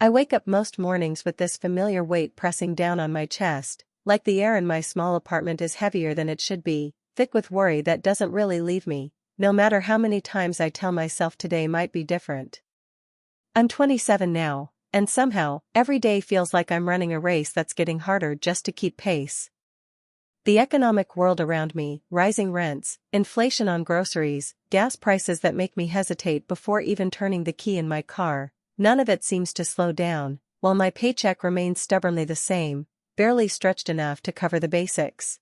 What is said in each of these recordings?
I wake up most mornings with this familiar weight pressing down on my chest, like the air in my small apartment is heavier than it should be, thick with worry that doesn't really leave me, no matter how many times I tell myself today might be different. I'm 27 now, and somehow, every day feels like I'm running a race that's getting harder just to keep pace. The economic world around me, rising rents, inflation on groceries, gas prices that make me hesitate before even turning the key in my car, none of it seems to slow down, while my paycheck remains stubbornly the same, barely stretched enough to cover the basics.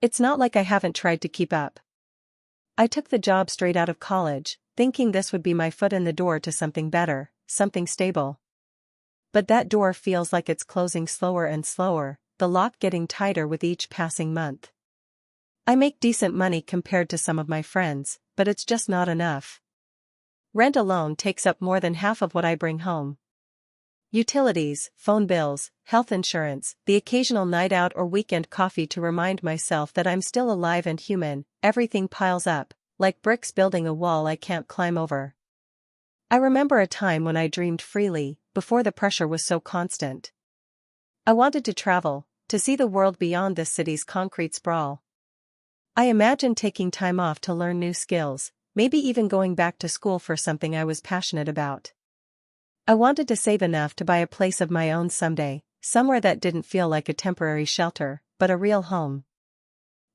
It's not like I haven't tried to keep up. I took the job straight out of college, thinking this would be my foot in the door to something better, something stable. But that door feels like it's closing slower and slower, the lock getting tighter with each passing month. I make decent money compared to some of my friends, but it's just not enough. Rent alone takes up more than half of what I bring home. Utilities, phone bills, health insurance, the occasional night out or weekend coffee to remind myself that I'm still alive and human, everything piles up, like bricks building a wall I can't climb over. I remember a time when I dreamed freely, before the pressure was so constant. I wanted to travel, to see the world beyond this city's concrete sprawl. I imagined taking time off to learn new skills, maybe even going back to school for something I was passionate about. I wanted to save enough to buy a place of my own someday, somewhere that didn't feel like a temporary shelter, but a real home.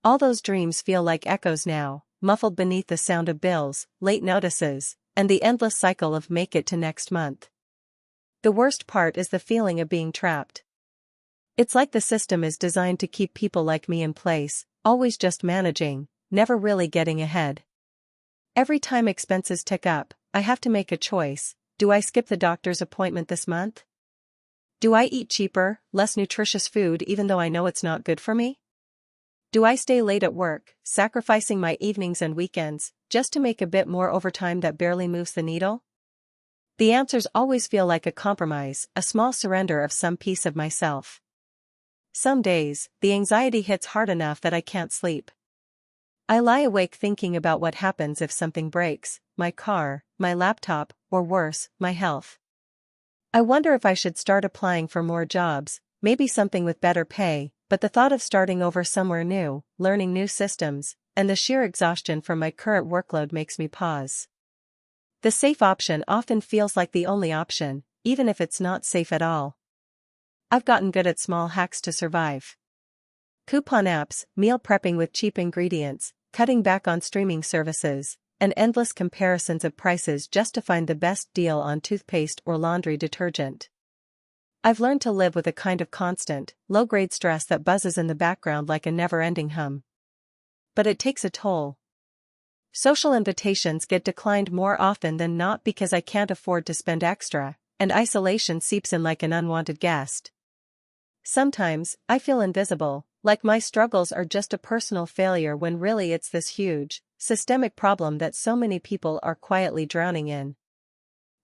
All those dreams feel like echoes now, muffled beneath the sound of bills, late notices, and the endless cycle of make it to next month. The worst part is the feeling of being trapped. It's like the system is designed to keep people like me in place, always just managing, never really getting ahead. Every time expenses tick up, I have to make a choice. Do I skip the doctor's appointment this month? Do I eat cheaper, less nutritious food even though I know it's not good for me? Do I stay late at work, sacrificing my evenings and weekends, just to make a bit more overtime that barely moves the needle? The answers always feel like a compromise, a small surrender of some piece of myself. Some days, the anxiety hits hard enough that I can't sleep. I lie awake thinking about what happens if something breaks, my car, my laptop, or worse, my health. I wonder if I should start applying for more jobs, maybe something with better pay, but the thought of starting over somewhere new, learning new systems, and the sheer exhaustion from my current workload makes me pause. The safe option often feels like the only option, even if it's not safe at all. I've gotten good at small hacks to survive. Coupon apps, meal prepping with cheap ingredients, cutting back on streaming services, and endless comparisons of prices just to find the best deal on toothpaste or laundry detergent. I've learned to live with a kind of constant, low-grade stress that buzzes in the background like a never-ending hum. But it takes a toll. Social invitations get declined more often than not because I can't afford to spend extra, and isolation seeps in like an unwanted guest. Sometimes, I feel invisible, like my struggles are just a personal failure when really it's this huge, systemic problem that so many people are quietly drowning in.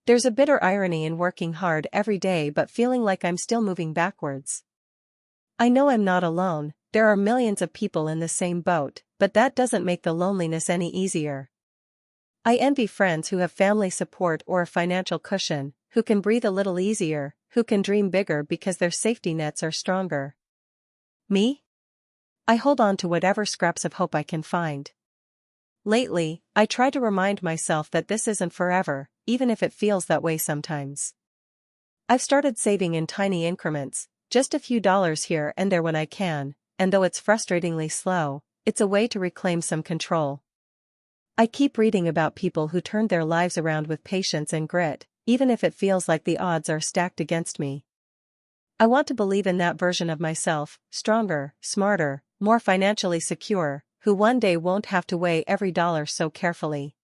There's a bitter irony in working hard every day but feeling like I'm still moving backwards. I know I'm not alone, there are millions of people in the same boat, but that doesn't make the loneliness any easier. I envy friends who have family support or a financial cushion, who can breathe a little easier, who can dream bigger because their safety nets are stronger. Me? I hold on to whatever scraps of hope I can find. Lately, I try to remind myself that this isn't forever, even if it feels that way sometimes. I've started saving in tiny increments, just a few dollars here and there when I can, and though it's frustratingly slow, it's a way to reclaim some control. I keep reading about people who turned their lives around with patience and grit, even if it feels like the odds are stacked against me. I want to believe in that version of myself, stronger, smarter, more financially secure, who one day won't have to weigh every dollar so carefully.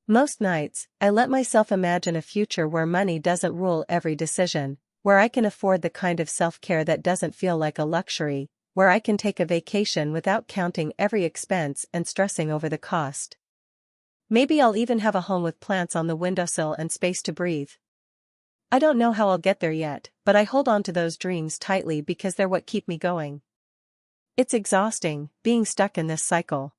Most nights, I let myself imagine a future where money doesn't rule every decision, where I can afford the kind of self-care that doesn't feel like a luxury, where I can take a vacation without counting every expense and stressing over the cost. Maybe I'll even have a home with plants on the windowsill and space to breathe. I don't know how I'll get there yet, but I hold on to those dreams tightly because they're what keep me going. It's exhausting, being stuck in this cycle.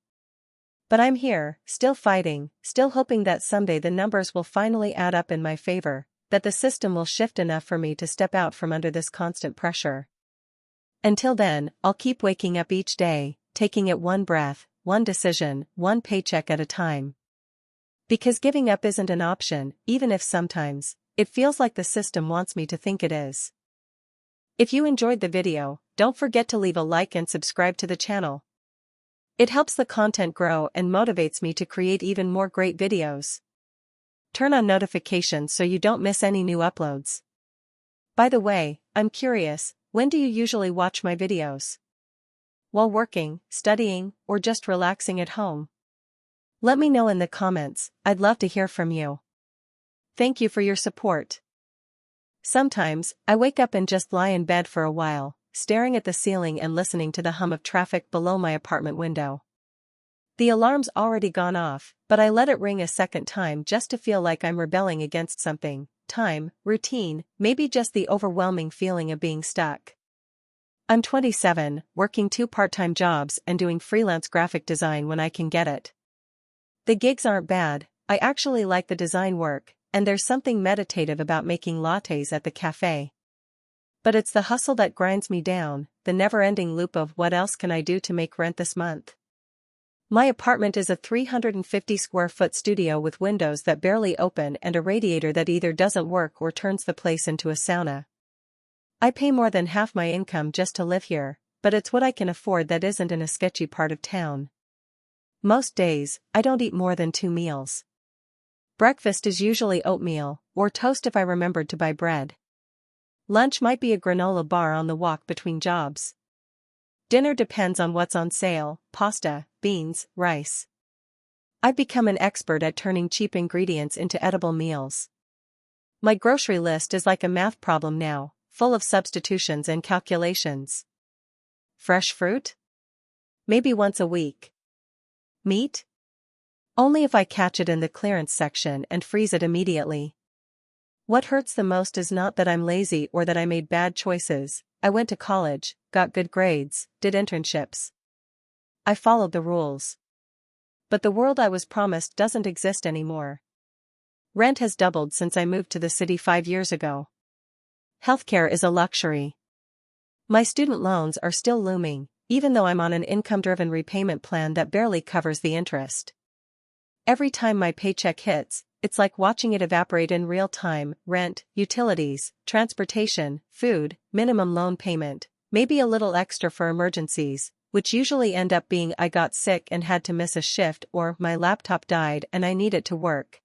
But I'm here, still fighting, still hoping that someday the numbers will finally add up in my favor, that the system will shift enough for me to step out from under this constant pressure. Until then, I'll keep waking up each day, taking it one breath, one decision, one paycheck at a time. Because giving up isn't an option, even if sometimes it feels like the system wants me to think it is. If you enjoyed the video, don't forget to leave a like and subscribe to the channel. It helps the content grow and motivates me to create even more great videos. Turn on notifications so you don't miss any new uploads. By the way, I'm curious, when do you usually watch my videos? While working, studying, or just relaxing at home? Let me know in the comments, I'd love to hear from you. Thank you for your support. Sometimes, I wake up and just lie in bed for a while, staring at the ceiling and listening to the hum of traffic below my apartment window. The alarm's already gone off, but I let it ring a second time just to feel like I'm rebelling against something. Time, routine, maybe just the overwhelming feeling of being stuck. I'm 27, working 2 part-time jobs and doing freelance graphic design when I can get it. The gigs aren't bad, I actually like the design work, and there's something meditative about making lattes at the cafe. But it's the hustle that grinds me down, the never-ending loop of what else can I do to make rent this month. My apartment is a 350-square-foot studio with windows that barely open and a radiator that either doesn't work or turns the place into a sauna. I pay more than half my income just to live here, but it's what I can afford that isn't in a sketchy part of town. Most days, I don't eat more than 2 meals. Breakfast is usually oatmeal, or toast if I remembered to buy bread. Lunch might be a granola bar on the walk between jobs. Dinner depends on what's on sale: pasta, beans, rice. I've become an expert at turning cheap ingredients into edible meals. My grocery list is like a math problem now, full of substitutions and calculations. Fresh fruit? Maybe once a week. Meat? Only if I catch it in the clearance section and freeze it immediately. What hurts the most is not that I'm lazy or that I made bad choices. I went to college, got good grades, did internships. I followed the rules. But the world I was promised doesn't exist anymore. Rent has doubled since I moved to the city 5 years ago. Healthcare is a luxury. My student loans are still looming, even though I'm on an income-driven repayment plan that barely covers the interest. Every time my paycheck hits, it's like watching it evaporate in real time: rent, utilities, transportation, food, minimum loan payment, maybe a little extra for emergencies, which usually end up being I got sick and had to miss a shift or my laptop died and I need it to work.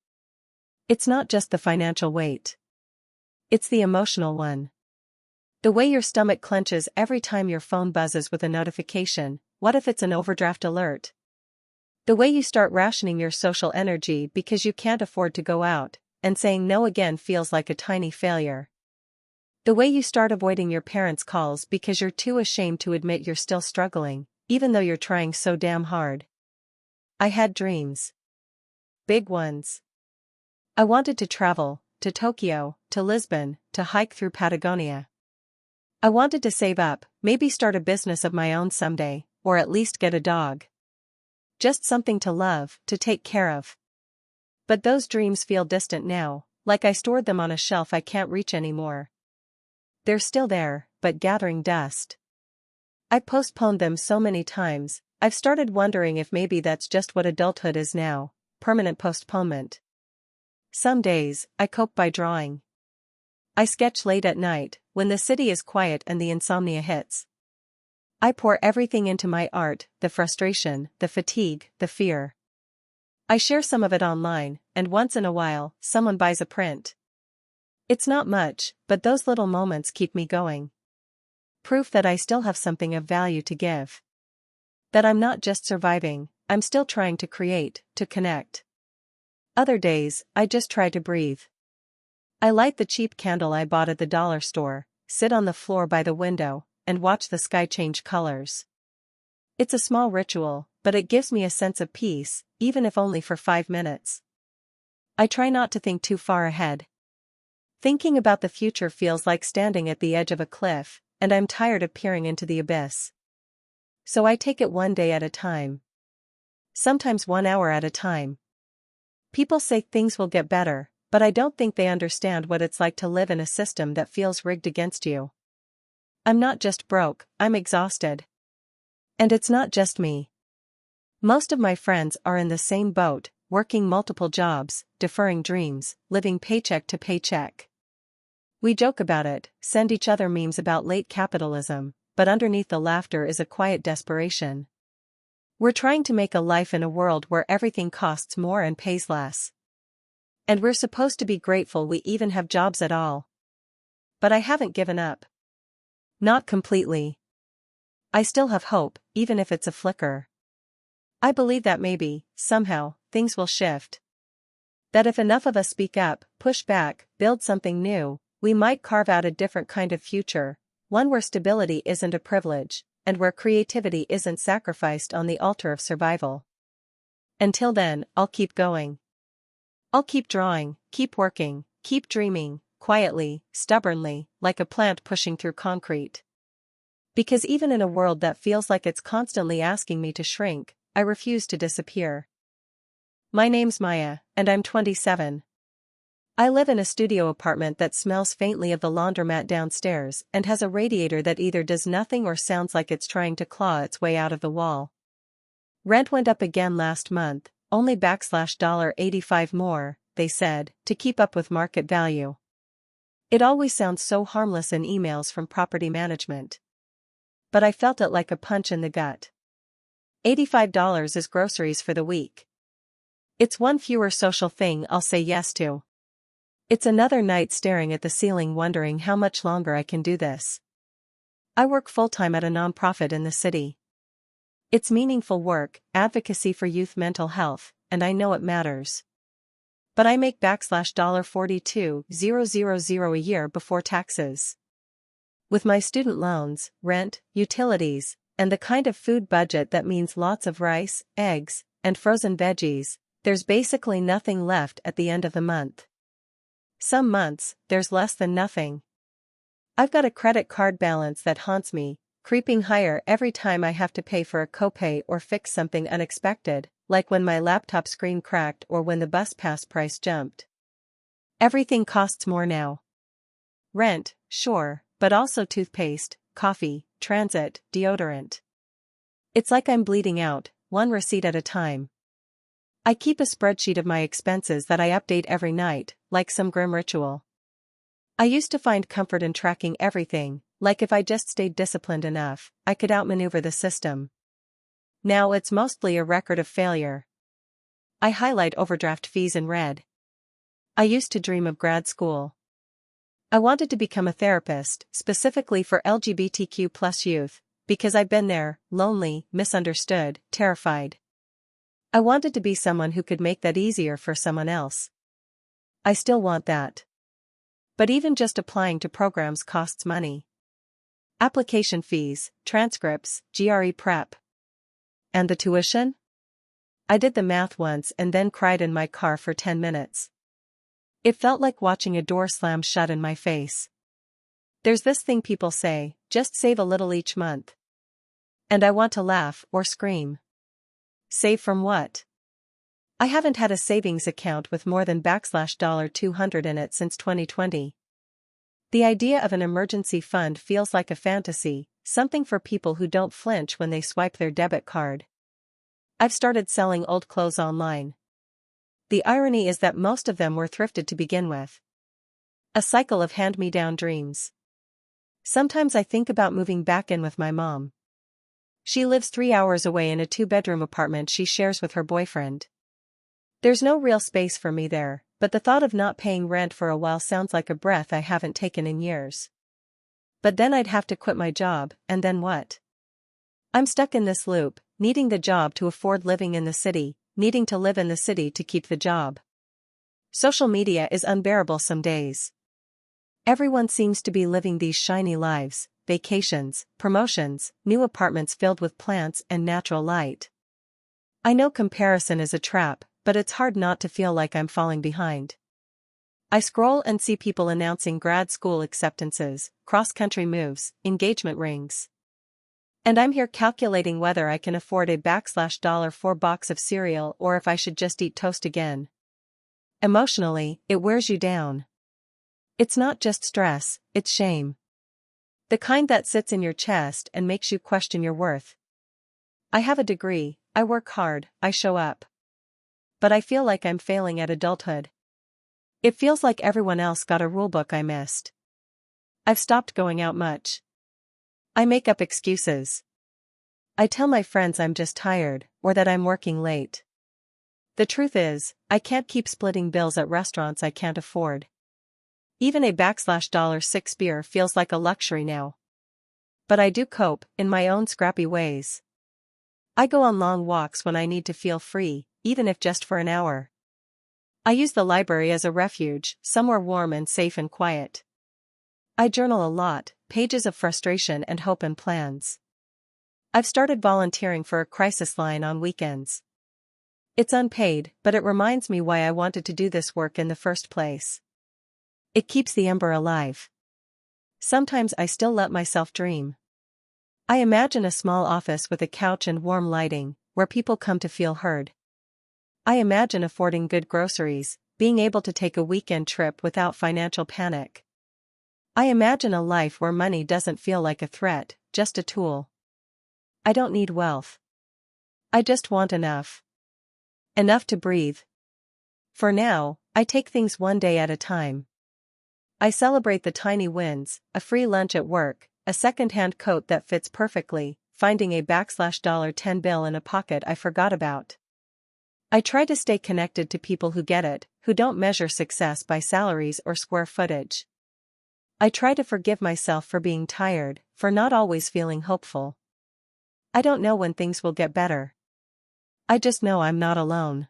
It's not just the financial weight. It's the emotional one. The way your stomach clenches every time your phone buzzes with a notification: what if it's an overdraft alert? The way you start rationing your social energy because you can't afford to go out, and saying no again feels like a tiny failure. The way you start avoiding your parents' calls because you're too ashamed to admit you're still struggling, even though you're trying so damn hard. I had dreams. Big ones. I wanted to travel, to Tokyo, to Lisbon, to hike through Patagonia. I wanted to save up, maybe start a business of my own someday, or at least get a dog. Just something to love, to take care of. But those dreams feel distant now, like I stored them on a shelf I can't reach anymore. They're still there, but gathering dust. I postponed them so many times, I've started wondering if maybe that's just what adulthood is now: permanent postponement. Some days, I cope by drawing. I sketch late at night, when the city is quiet and the insomnia hits. I pour everything into my art: the frustration, the fatigue, the fear. I share some of it online, and once in a while, someone buys a print. It's not much, but those little moments keep me going. Proof that I still have something of value to give. That I'm not just surviving, I'm still trying to create, to connect. Other days, I just try to breathe. I light the cheap candle I bought at the dollar store, sit on the floor by the window, and watch the sky change colors. It's a small ritual, but it gives me a sense of peace, even if only for 5 minutes. I try not to think too far ahead. Thinking about the future feels like standing at the edge of a cliff, and I'm tired of peering into the abyss. So I take it one day at a time. Sometimes 1 hour at a time. People say things will get better, but I don't think they understand what it's like to live in a system that feels rigged against you. I'm not just broke, I'm exhausted. And it's not just me. Most of my friends are in the same boat, working multiple jobs, deferring dreams, living paycheck to paycheck. We joke about it, send each other memes about late capitalism, but underneath the laughter is a quiet desperation. We're trying to make a life in a world where everything costs more and pays less. And we're supposed to be grateful we even have jobs at all. But I haven't given up. Not completely. I still have hope, even if it's a flicker. I believe that maybe, somehow, things will shift. That if enough of us speak up, push back, build something new, we might carve out a different kind of future, one where stability isn't a privilege, and where creativity isn't sacrificed on the altar of survival. Until then, I'll keep going. I'll keep drawing, keep working, keep dreaming, quietly, stubbornly, like a plant pushing through concrete. Because even in a world that feels like it's constantly asking me to shrink, I refuse to disappear. My name's Maya, and I'm 27. I live in a studio apartment that smells faintly of the laundromat downstairs and has a radiator that either does nothing or sounds like it's trying to claw its way out of the wall. Rent went up again last month, only $85 more, they said, to keep up with market value. It always sounds so harmless in emails from property management. But I felt it like a punch in the gut. $85 is groceries for the week. It's one fewer social thing I'll say yes to. It's another night staring at the ceiling wondering how much longer I can do this. I work full-time at a nonprofit in the city. It's meaningful work, advocacy for youth mental health, and I know it matters. But I make $42,000 a year before taxes. With my student loans, rent, utilities, and the kind of food budget that means lots of rice, eggs, and frozen veggies, there's basically nothing left at the end of the month. Some months, there's less than nothing. I've got a credit card balance that haunts me, creeping higher every time I have to pay for a copay or fix something unexpected, like when my laptop screen cracked or when the bus pass price jumped. Everything costs more now. Rent, sure, but also toothpaste, coffee, transit, deodorant. It's like I'm bleeding out, one receipt at a time. I keep a spreadsheet of my expenses that I update every night, like some grim ritual. I used to find comfort in tracking everything, like if I just stayed disciplined enough, I could outmaneuver the system. Now it's mostly a record of failure. I highlight overdraft fees in red. I used to dream of grad school. I wanted to become a therapist, specifically for LGBTQ+ youth, because I've been there, lonely, misunderstood, terrified. I wanted to be someone who could make that easier for someone else. I still want that. But even just applying to programs costs money. Application fees, transcripts, GRE prep. And the tuition? I did the math once and then cried in my car for 10 minutes. It felt like watching a door slam shut in my face. There's this thing people say, just save a little each month. And I want to laugh or scream. Save from what? I haven't had a savings account with more than $200 in it since 2020. The idea of an emergency fund feels like a fantasy, something for people who don't flinch when they swipe their debit card. I've started selling old clothes online. The irony is that most of them were thrifted to begin with. A cycle of hand-me-down dreams. Sometimes I think about moving back in with my mom. She lives 3 hours away in a 2-bedroom apartment she shares with her boyfriend. There's no real space for me there, but the thought of not paying rent for a while sounds like a breath I haven't taken in years. But then I'd have to quit my job, and then what? I'm stuck in this loop, needing the job to afford living in the city, needing to live in the city to keep the job. Social media is unbearable some days. Everyone seems to be living these shiny lives, vacations, promotions, new apartments filled with plants and natural light. I know comparison is a trap, but it's hard not to feel like I'm falling behind. I scroll and see people announcing grad school acceptances, cross-country moves, engagement rings. And I'm here calculating whether I can afford a $4 box of cereal or if I should just eat toast again. Emotionally, it wears you down. It's not just stress, it's shame. The kind that sits in your chest and makes you question your worth. I have a degree, I work hard, I show up. But I feel like I'm failing at adulthood. It feels like everyone else got a rulebook I missed. I've stopped going out much. I make up excuses. I tell my friends I'm just tired, or that I'm working late. The truth is, I can't keep splitting bills at restaurants I can't afford. Even a $6 beer feels like a luxury now. But I do cope, in my own scrappy ways. I go on long walks when I need to feel free, even if just for an hour. I use the library as a refuge, somewhere warm and safe and quiet. I journal a lot, pages of frustration and hope and plans. I've started volunteering for a crisis line on weekends. It's unpaid, but it reminds me why I wanted to do this work in the first place. It keeps the ember alive. Sometimes I still let myself dream. I imagine a small office with a couch and warm lighting, where people come to feel heard. I imagine affording good groceries, being able to take a weekend trip without financial panic. I imagine a life where money doesn't feel like a threat, just a tool. I don't need wealth. I just want enough. Enough to breathe. For now, I take things one day at a time. I celebrate the tiny wins, a free lunch at work, a second-hand coat that fits perfectly, finding a $10 bill in a pocket I forgot about. I try to stay connected to people who get it, who don't measure success by salaries or square footage. I try to forgive myself for being tired, for not always feeling hopeful. I don't know when things will get better. I just know I'm not alone.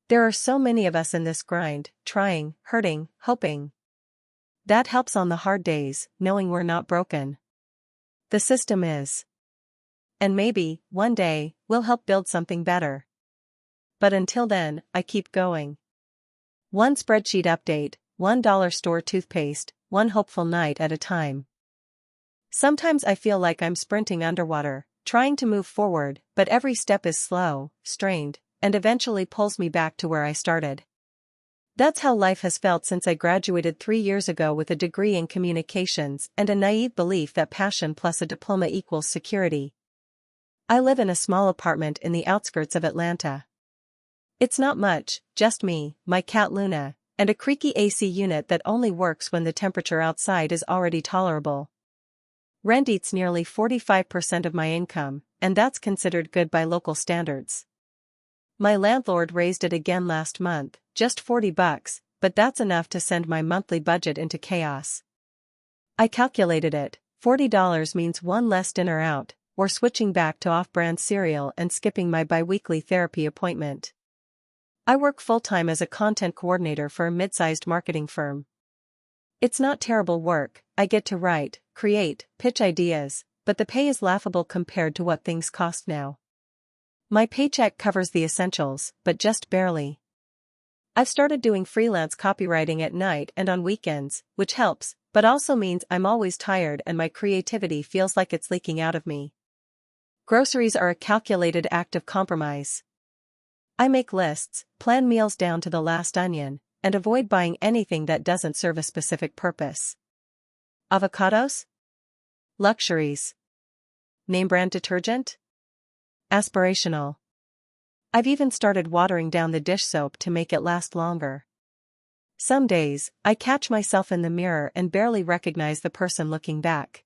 There are so many of us in this grind, trying, hurting, hoping. That helps on the hard days, knowing we're not broken. The system is. And maybe, one day, we'll help build something better. But until then, I keep going. One spreadsheet update, $1 store toothpaste, one hopeful night at a time. Sometimes I feel like I'm sprinting underwater, trying to move forward, but every step is slow, strained, and eventually pulls me back to where I started. That's how life has felt since I graduated 3 years ago with a degree in communications and a naive belief that passion plus a diploma equals security. I live in a small apartment in the outskirts of Atlanta. It's not much, just me, my cat Luna, and a creaky AC unit that only works when the temperature outside is already tolerable. Rent eats nearly 45% of my income, and that's considered good by local standards. My landlord raised it again last month, just $40, but that's enough to send my monthly budget into chaos. I calculated it, $40 means one less dinner out, or switching back to off-brand cereal and skipping my bi-weekly therapy appointment. I work full-time as a content coordinator for a mid-sized marketing firm. It's not terrible work, I get to write, create, pitch ideas, but the pay is laughable compared to what things cost now. My paycheck covers the essentials, but just barely. I've started doing freelance copywriting at night and on weekends, which helps, but also means I'm always tired and my creativity feels like it's leaking out of me. Groceries are a calculated act of compromise. I make lists, plan meals down to the last onion, and avoid buying anything that doesn't serve a specific purpose. Avocados? Luxuries. Name brand detergent? Aspirational. I've even started watering down the dish soap to make it last longer. Some days, I catch myself in the mirror and barely recognize the person looking back.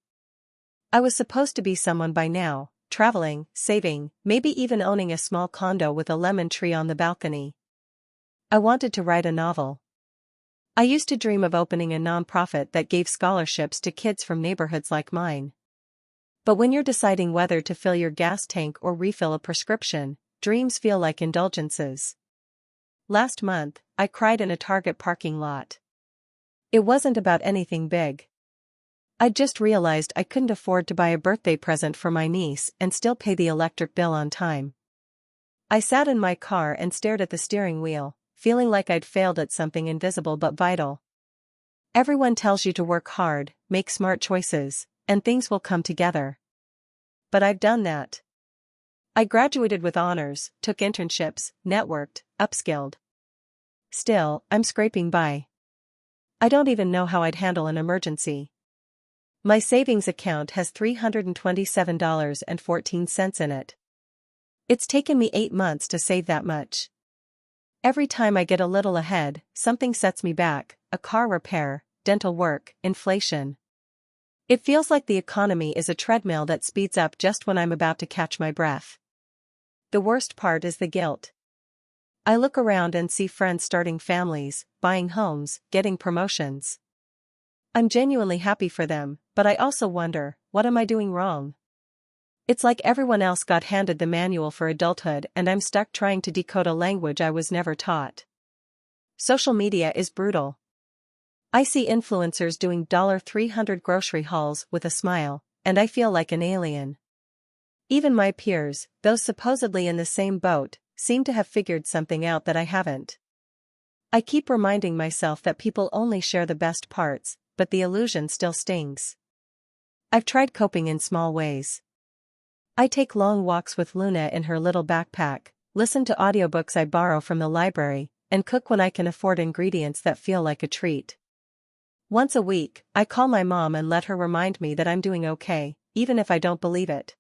I was supposed to be someone by now, traveling, saving, maybe even owning a small condo with a lemon tree on the balcony. I wanted to write a novel. I used to dream of opening a nonprofit that gave scholarships to kids from neighborhoods like mine. But when you're deciding whether to fill your gas tank or refill a prescription, dreams feel like indulgences. Last month, I cried in a Target parking lot. It wasn't about anything big. I just realized I couldn't afford to buy a birthday present for my niece and still pay the electric bill on time. I sat in my car and stared at the steering wheel, feeling like I'd failed at something invisible but vital. Everyone tells you to work hard, make smart choices, and things will come together. But I've done that. I graduated with honors, took internships, networked, upskilled. Still, I'm scraping by. I don't even know how I'd handle an emergency. My savings account has $327.14 in it. It's taken me 8 months to save that much. Every time I get a little ahead, something sets me back: a car repair, dental work, inflation. It feels like the economy is a treadmill that speeds up just when I'm about to catch my breath. The worst part is the guilt. I look around and see friends starting families, buying homes, getting promotions. I'm genuinely happy for them, but I also wonder, what am I doing wrong? It's like everyone else got handed the manual for adulthood and I'm stuck trying to decode a language I was never taught. Social media is brutal. I see influencers doing $300 grocery hauls with a smile, and I feel like an alien. Even my peers, those supposedly in the same boat, seem to have figured something out that I haven't. I keep reminding myself that people only share the best parts, but the illusion still stings. I've tried coping in small ways. I take long walks with Luna in her little backpack, listen to audiobooks I borrow from the library, and cook when I can afford ingredients that feel like a treat. Once a week, I call my mom and let her remind me that I'm doing okay, even if I don't believe it.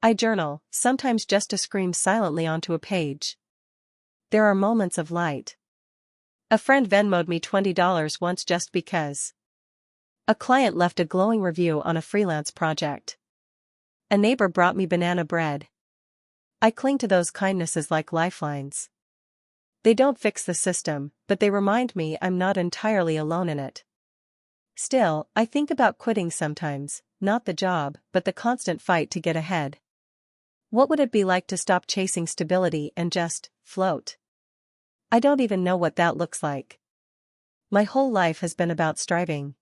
I journal, sometimes just to scream silently onto a page. There are moments of light. A friend Venmo'd me $20 once just because. A client left a glowing review on a freelance project. A neighbor brought me banana bread. I cling to those kindnesses like lifelines. They don't fix the system, but they remind me I'm not entirely alone in it. Still, I think about quitting sometimes, not the job, but the constant fight to get ahead. What would it be like to stop chasing stability and just float? I don't even know what that looks like. My whole life has been about striving.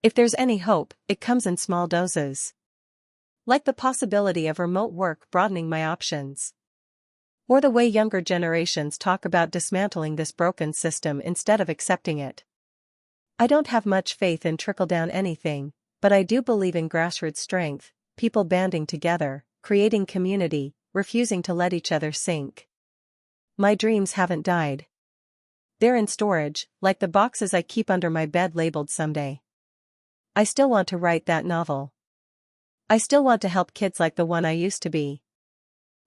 If there's any hope, it comes in small doses. Like the possibility of remote work broadening my options. Or the way younger generations talk about dismantling this broken system instead of accepting it. I don't have much faith in trickle-down anything, but I do believe in grassroots strength, people banding together, creating community, refusing to let each other sink. My dreams haven't died. They're in storage, like the boxes I keep under my bed labeled someday. I still want to write that novel. I still want to help kids like the one I used to be.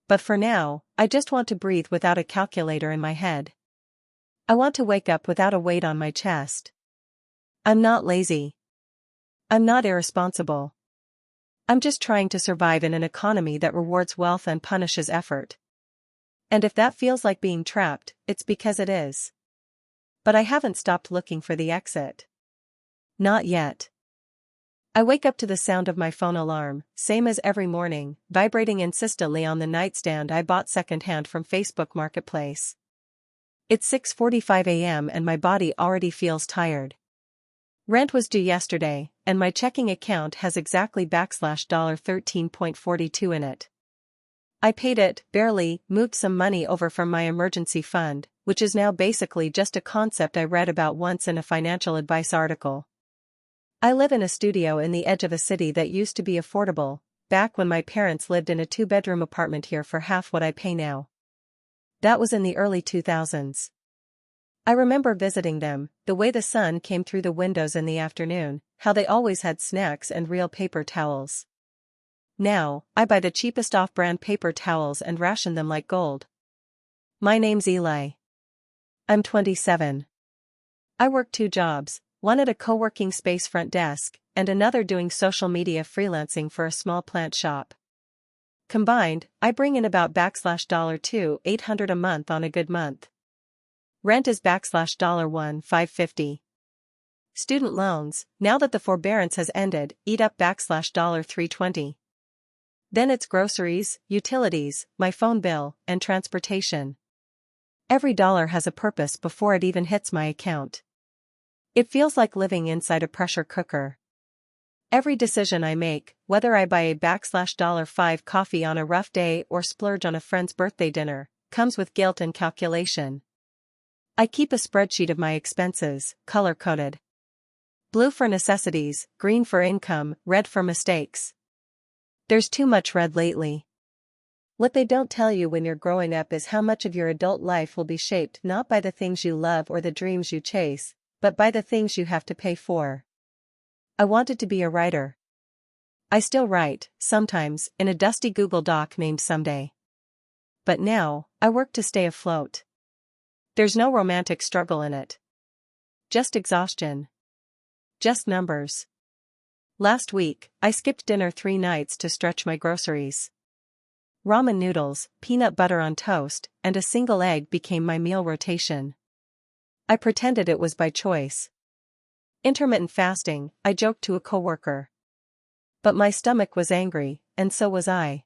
But for now, I just want to breathe without a calculator in my head. I want to wake up without a weight on my chest. I'm not lazy. I'm not irresponsible. I'm just trying to survive in an economy that rewards wealth and punishes effort. And if that feels like being trapped, it's because it is. But I haven't stopped looking for the exit. Not yet. I wake up to the sound of my phone alarm, same as every morning, vibrating insistently on the nightstand I bought secondhand from Facebook Marketplace. It's 6:45 a.m. and my body already feels tired. Rent was due yesterday, and my checking account has exactly $13.42 in it. I paid it, barely, moved some money over from my emergency fund, which is now basically just a concept I read about once in a financial advice article. I live in a studio in the edge of a city that used to be affordable, back when my parents lived in a 2-bedroom apartment here for half what I pay now. That was in the early 2000s. I remember visiting them, the way the sun came through the windows in the afternoon, how they always had snacks and real paper towels. Now, I buy the cheapest off-brand paper towels and ration them like gold. My name's Eli. I'm 27. I work 2 jobs, one at a co-working space front desk, and another doing social media freelancing for a small plant shop. Combined, I bring in about $800 a month on a good month. Rent is $550. Student loans, now that the forbearance has ended, eat up $320. Then it's groceries, utilities, my phone bill, and transportation. Every dollar has a purpose before it even hits my account. It feels like living inside a pressure cooker. Every decision I make, whether I buy a $5 coffee on a rough day or splurge on a friend's birthday dinner, comes with guilt and calculation. I keep a spreadsheet of my expenses, color-coded. Blue for necessities, green for income, red for mistakes. There's too much red lately. What they don't tell you when you're growing up is how much of your adult life will be shaped not by the things you love or the dreams you chase, but by the things you have to pay for. I wanted to be a writer. I still write, sometimes, in a dusty Google Doc named Someday. But now, I work to stay afloat. There's no romantic struggle in it. Just exhaustion. Just numbers. Last week, I skipped dinner 3 nights to stretch my groceries. Ramen noodles, peanut butter on toast, and a single egg became my meal rotation. I pretended it was by choice. Intermittent fasting, I joked to a coworker. But my stomach was angry, and so was I.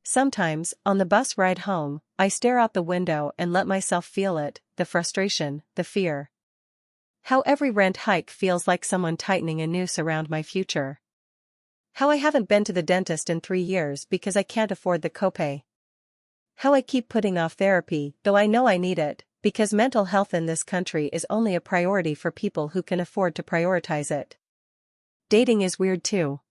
Sometimes, on the bus ride home, I stare out the window and let myself feel it, the frustration, the fear. How every rent hike feels like someone tightening a noose around my future. How I haven't been to the dentist in 3 years because I can't afford the copay. How I keep putting off therapy, though I know I need it, because mental health in this country is only a priority for people who can afford to prioritize it. Dating is weird too.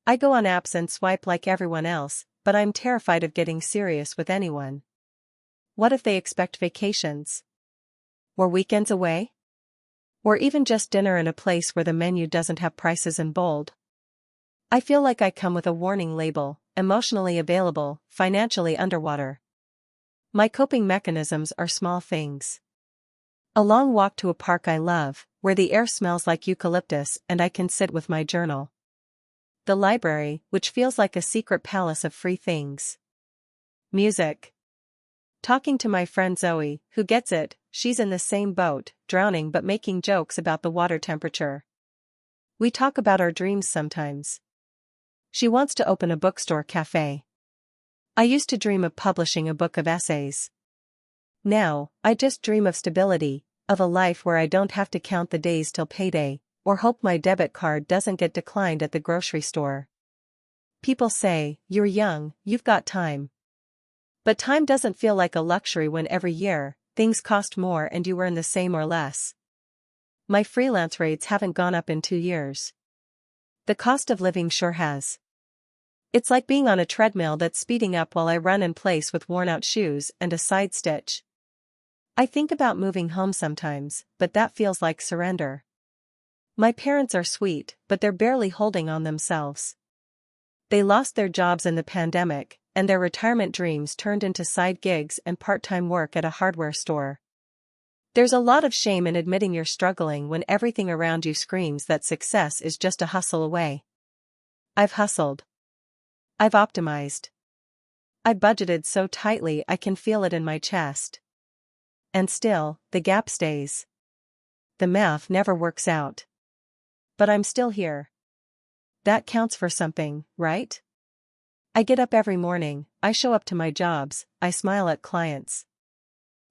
I go on apps and swipe like everyone else, but I'm terrified of getting serious with anyone. What if they expect vacations? Or weekends away? Or even just dinner in a place where the menu doesn't have prices in bold? I feel like I come with a warning label, emotionally available, financially underwater. My coping mechanisms are small things. A long walk to a park I love, where the air smells like eucalyptus and I can sit with my journal. The library, which feels like a secret palace of free things. Music. Talking to my friend Zoe, who gets it, she's in the same boat, drowning but making jokes about the water temperature. We talk about our dreams sometimes. She wants to open a bookstore cafe. I used to dream of publishing a book of essays. Now, I just dream of stability, of a life where I don't have to count the days till payday, or hope my debit card doesn't get declined at the grocery store. People say, "You're young, you've got time." But time doesn't feel like a luxury when every year, things cost more and you earn the same or less. My freelance rates haven't gone up in 2 years. The cost of living sure has. It's like being on a treadmill that's speeding up while I run in place with worn-out shoes and a side stitch. I think about moving home sometimes, but that feels like surrender. My parents are sweet, but they're barely holding on themselves. They lost their jobs in the pandemic, and their retirement dreams turned into side gigs and part-time work at a hardware store. There's a lot of shame in admitting you're struggling when everything around you screams that success is just a hustle away. I've hustled. I've optimized. I budgeted so tightly I can feel it in my chest. And still, the gap stays. The math never works out. But I'm still here. That counts for something, right? I get up every morning, I show up to my jobs, I smile at clients.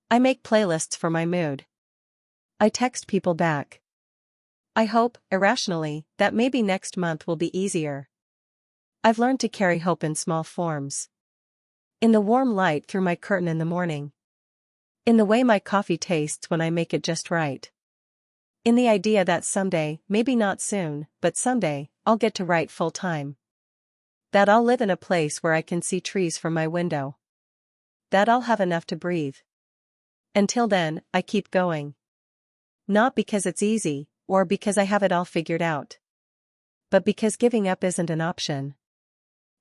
I make playlists for my mood. I text people back. I hope, irrationally, that maybe next month will be easier. I've learned to carry hope in small forms. In the warm light through my curtain in the morning. In the way my coffee tastes when I make it just right. In the idea that someday, maybe not soon, but someday, I'll get to write full time. That I'll live in a place where I can see trees from my window. That I'll have enough to breathe. Until then, I keep going. Not because it's easy, or because I have it all figured out. But because giving up isn't an option.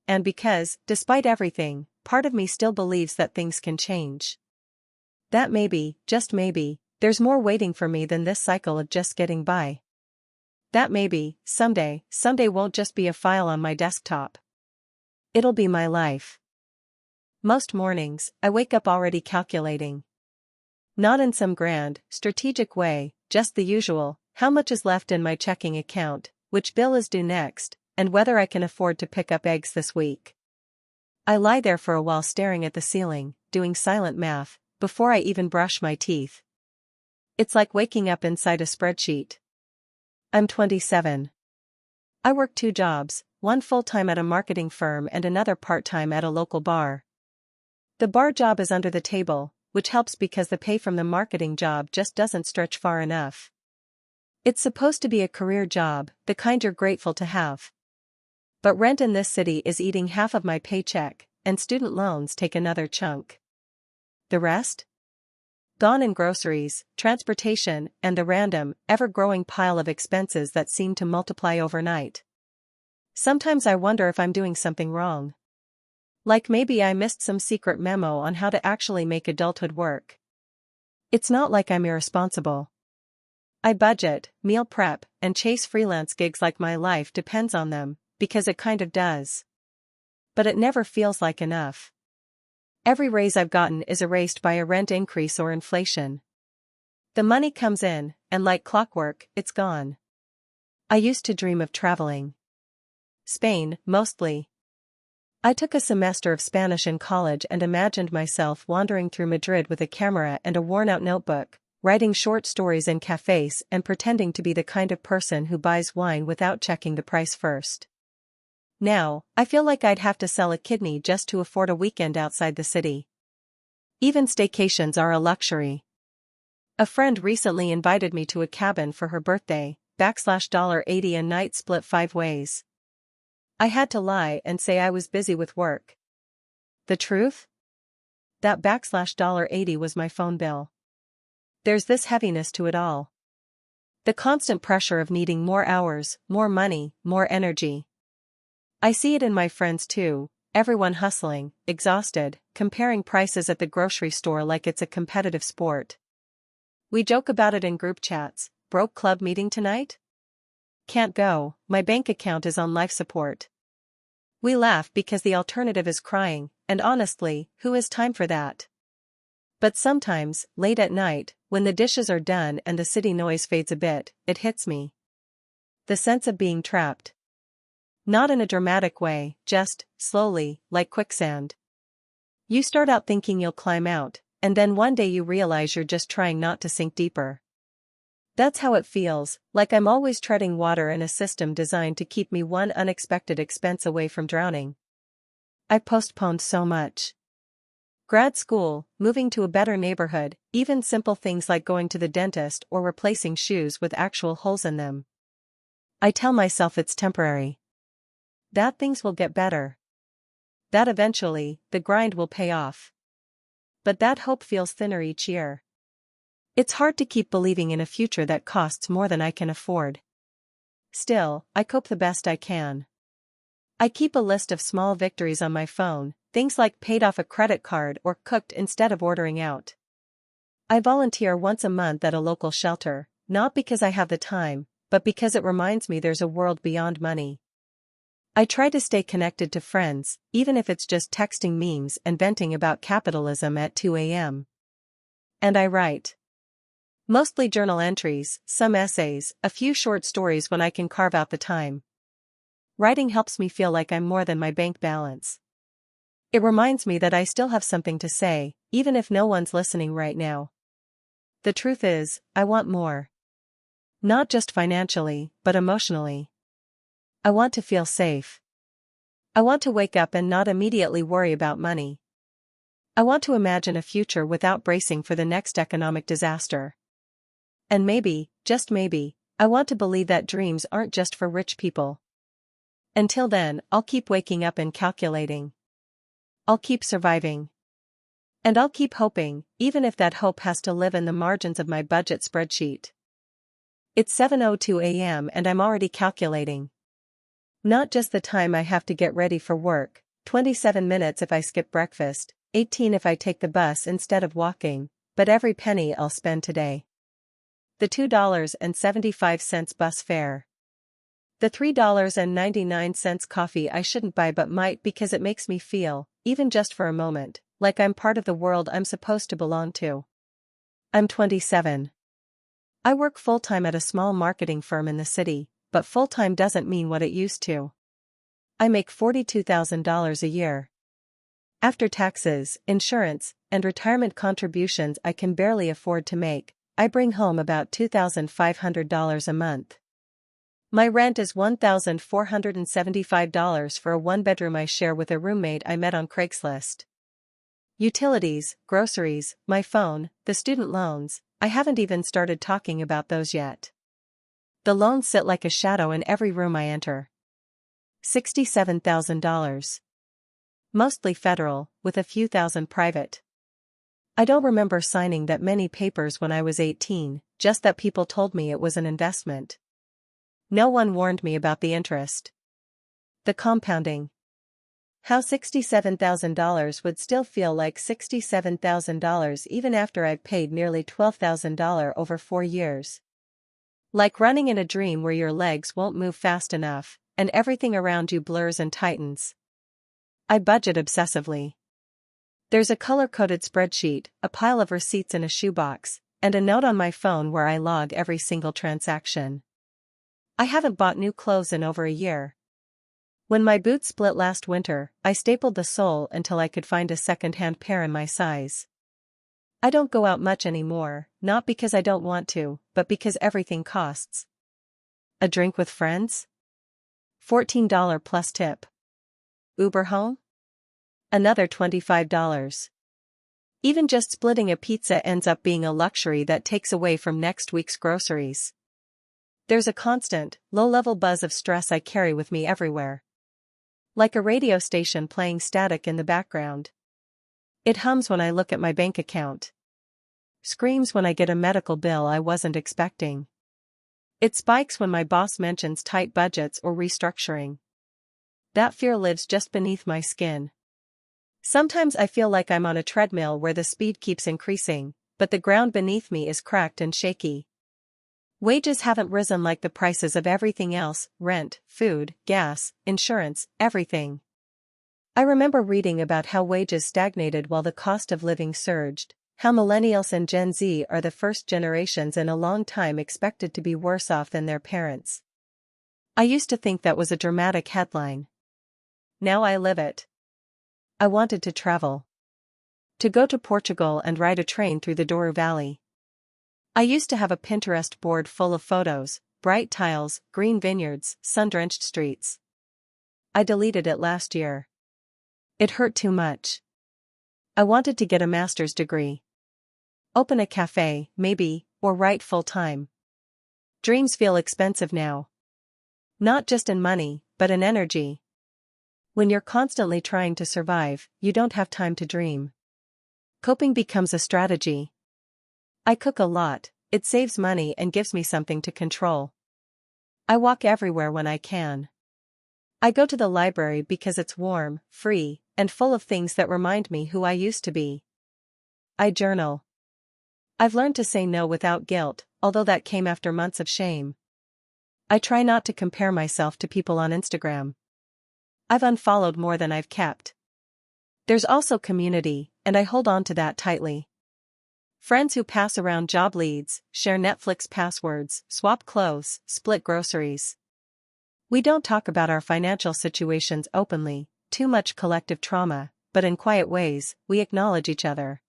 And because, despite everything, part of me still believes that things can change. That maybe, just maybe, there's more waiting for me than this cycle of just getting by. That maybe, someday won't just be a file on my desktop. It'll be my life. Most mornings, I wake up already calculating. Not in some grand, strategic way, just the usual, how much is left in my checking account, which bill is due next, and whether I can afford to pick up eggs this week. I lie there for a while staring at the ceiling, doing silent math, before I even brush my teeth. It's like waking up inside a spreadsheet. I'm 27. I work 2 jobs, one full-time at a marketing firm and another part-time at a local bar. The bar job is under the table, which helps because the pay from the marketing job just doesn't stretch far enough. It's supposed to be a career job, the kind you're grateful to have. But rent in this city is eating half of my paycheck, and student loans take another chunk. The rest? Gone in groceries, transportation, and the random, ever-growing pile of expenses that seem to multiply overnight. Sometimes I wonder if I'm doing something wrong. Like maybe I missed some secret memo on how to actually make adulthood work. It's not like I'm irresponsible. I budget, meal prep, and chase freelance gigs like my life depends on them, because it kind of does. But it never feels like enough. Every raise I've gotten is erased by a rent increase or inflation. The money comes in, and like clockwork, it's gone. I used to dream of traveling. Spain, mostly. I took a semester of Spanish in college and imagined myself wandering through Madrid with a camera and a worn-out notebook, writing short stories in cafes and pretending to be the kind of person who buys wine without checking the price first. Now, I feel like I'd have to sell a kidney just to afford a weekend outside the city. Even staycations are a luxury. A friend recently invited me to a cabin for her birthday, $80 a night split 5 ways. I had to lie and say I was busy with work. The truth? That $80 was my phone bill. There's this heaviness to it all. The constant pressure of needing more hours, more money, more energy. I see it in my friends too, everyone hustling, exhausted, comparing prices at the grocery store like it's a competitive sport. We joke about it in group chats. Broke club meeting tonight? Can't go, my bank account is on life support. We laugh because the alternative is crying, and honestly, who has time for that? But sometimes, late at night, when the dishes are done and the city noise fades a bit, it hits me. The sense of being trapped. Not in a dramatic way, just, slowly, like quicksand. You start out thinking you'll climb out, and then one day you realize you're just trying not to sink deeper. That's how it feels, like I'm always treading water in a system designed to keep me one unexpected expense away from drowning. I've postponed so much. Grad school, moving to a better neighborhood, even simple things like going to the dentist or replacing shoes with actual holes in them. I tell myself it's temporary. That things will get better. That eventually, the grind will pay off. But that hope feels thinner each year. It's hard to keep believing in a future that costs more than I can afford. Still, I cope the best I can. I keep a list of small victories on my phone, things like paid off a credit card or cooked instead of ordering out. I volunteer once a month at a local shelter, not because I have the time, but because it reminds me there's a world beyond money. I try to stay connected to friends, even if it's just texting memes and venting about capitalism at 2 a.m. And I write. Mostly journal entries, some essays, a few short stories when I can carve out the time. Writing helps me feel like I'm more than my bank balance. It reminds me that I still have something to say, even if no one's listening right now. The truth is, I want more. Not just financially, but emotionally. I want to feel safe. I want to wake up and not immediately worry about money. I want to imagine a future without bracing for the next economic disaster. And maybe, just maybe, I want to believe that dreams aren't just for rich people. Until then, I'll keep waking up and calculating. I'll keep surviving. And I'll keep hoping, even if that hope has to live in the margins of my budget spreadsheet. It's 7:02 a.m. and I'm already calculating. Not just the time I have to get ready for work, 27 minutes if I skip breakfast, 18 if I take the bus instead of walking, but every penny I'll spend today. The $2.75 bus fare. The $3.99 coffee I shouldn't buy but might because it makes me feel, even just for a moment, like I'm part of the world I'm supposed to belong to. I'm 27. I work full-time at a small marketing firm in the city, but full-time doesn't mean what it used to. I make $42,000 a year. After taxes, insurance, and retirement contributions I can barely afford to make, I bring home about $2,500 a month. My rent is $1,475 for a one-bedroom I share with a roommate I met on Craigslist. Utilities, groceries, my phone, the student loans, I haven't even started talking about those yet. The loans sit like a shadow in every room I enter. $67,000. Mostly federal, with a few thousand private. I don't remember signing that many papers when I was 18, just that people told me it was an investment. No one warned me about the interest. The compounding. How $67,000 would still feel like $67,000 even after I've paid nearly $12,000 over 4 years. Like running in a dream where your legs won't move fast enough, and everything around you blurs and tightens. I budget obsessively. There's a color-coded spreadsheet, a pile of receipts in a shoebox, and a note on my phone where I log every single transaction. I haven't bought new clothes in over a year. When my boots split last winter, I stapled the sole until I could find a second-hand pair in my size. I don't go out much anymore, not because I don't want to, but because everything costs. A drink with friends? $14 plus tip. Uber home? Another $25. Even just splitting a pizza ends up being a luxury that takes away from next week's groceries. There's a constant, low-level buzz of stress I carry with me everywhere. Like a radio station playing static in the background. It hums when I look at my bank account. Screams when I get a medical bill I wasn't expecting. It spikes when my boss mentions tight budgets or restructuring. That fear lives just beneath my skin. Sometimes I feel like I'm on a treadmill where the speed keeps increasing, but the ground beneath me is cracked and shaky. Wages haven't risen like the prices of everything else: rent, food, gas, insurance, everything. I remember reading about how wages stagnated while the cost of living surged, how millennials and Gen Z are the first generations in a long time expected to be worse off than their parents. I used to think that was a dramatic headline. Now I live it. I wanted to travel. To go to Portugal and ride a train through the Douro Valley. I used to have a Pinterest board full of photos, bright tiles, green vineyards, sun-drenched streets. I deleted it last year. It hurt too much. I wanted to get a master's degree. Open a cafe, maybe, or write full-time. Dreams feel expensive now. Not just in money, but in energy. When you're constantly trying to survive, you don't have time to dream. Coping becomes a strategy. I cook a lot, it saves money and gives me something to control. I walk everywhere when I can. I go to the library because it's warm, free, and full of things that remind me who I used to be. I journal. I've learned to say no without guilt, although that came after months of shame. I try not to compare myself to people on Instagram. I've unfollowed more than I've kept. There's also community, and I hold on to that tightly. Friends who pass around job leads, share Netflix passwords, swap clothes, split groceries. We don't talk about our financial situations openly, too much collective trauma, but in quiet ways, we acknowledge each other.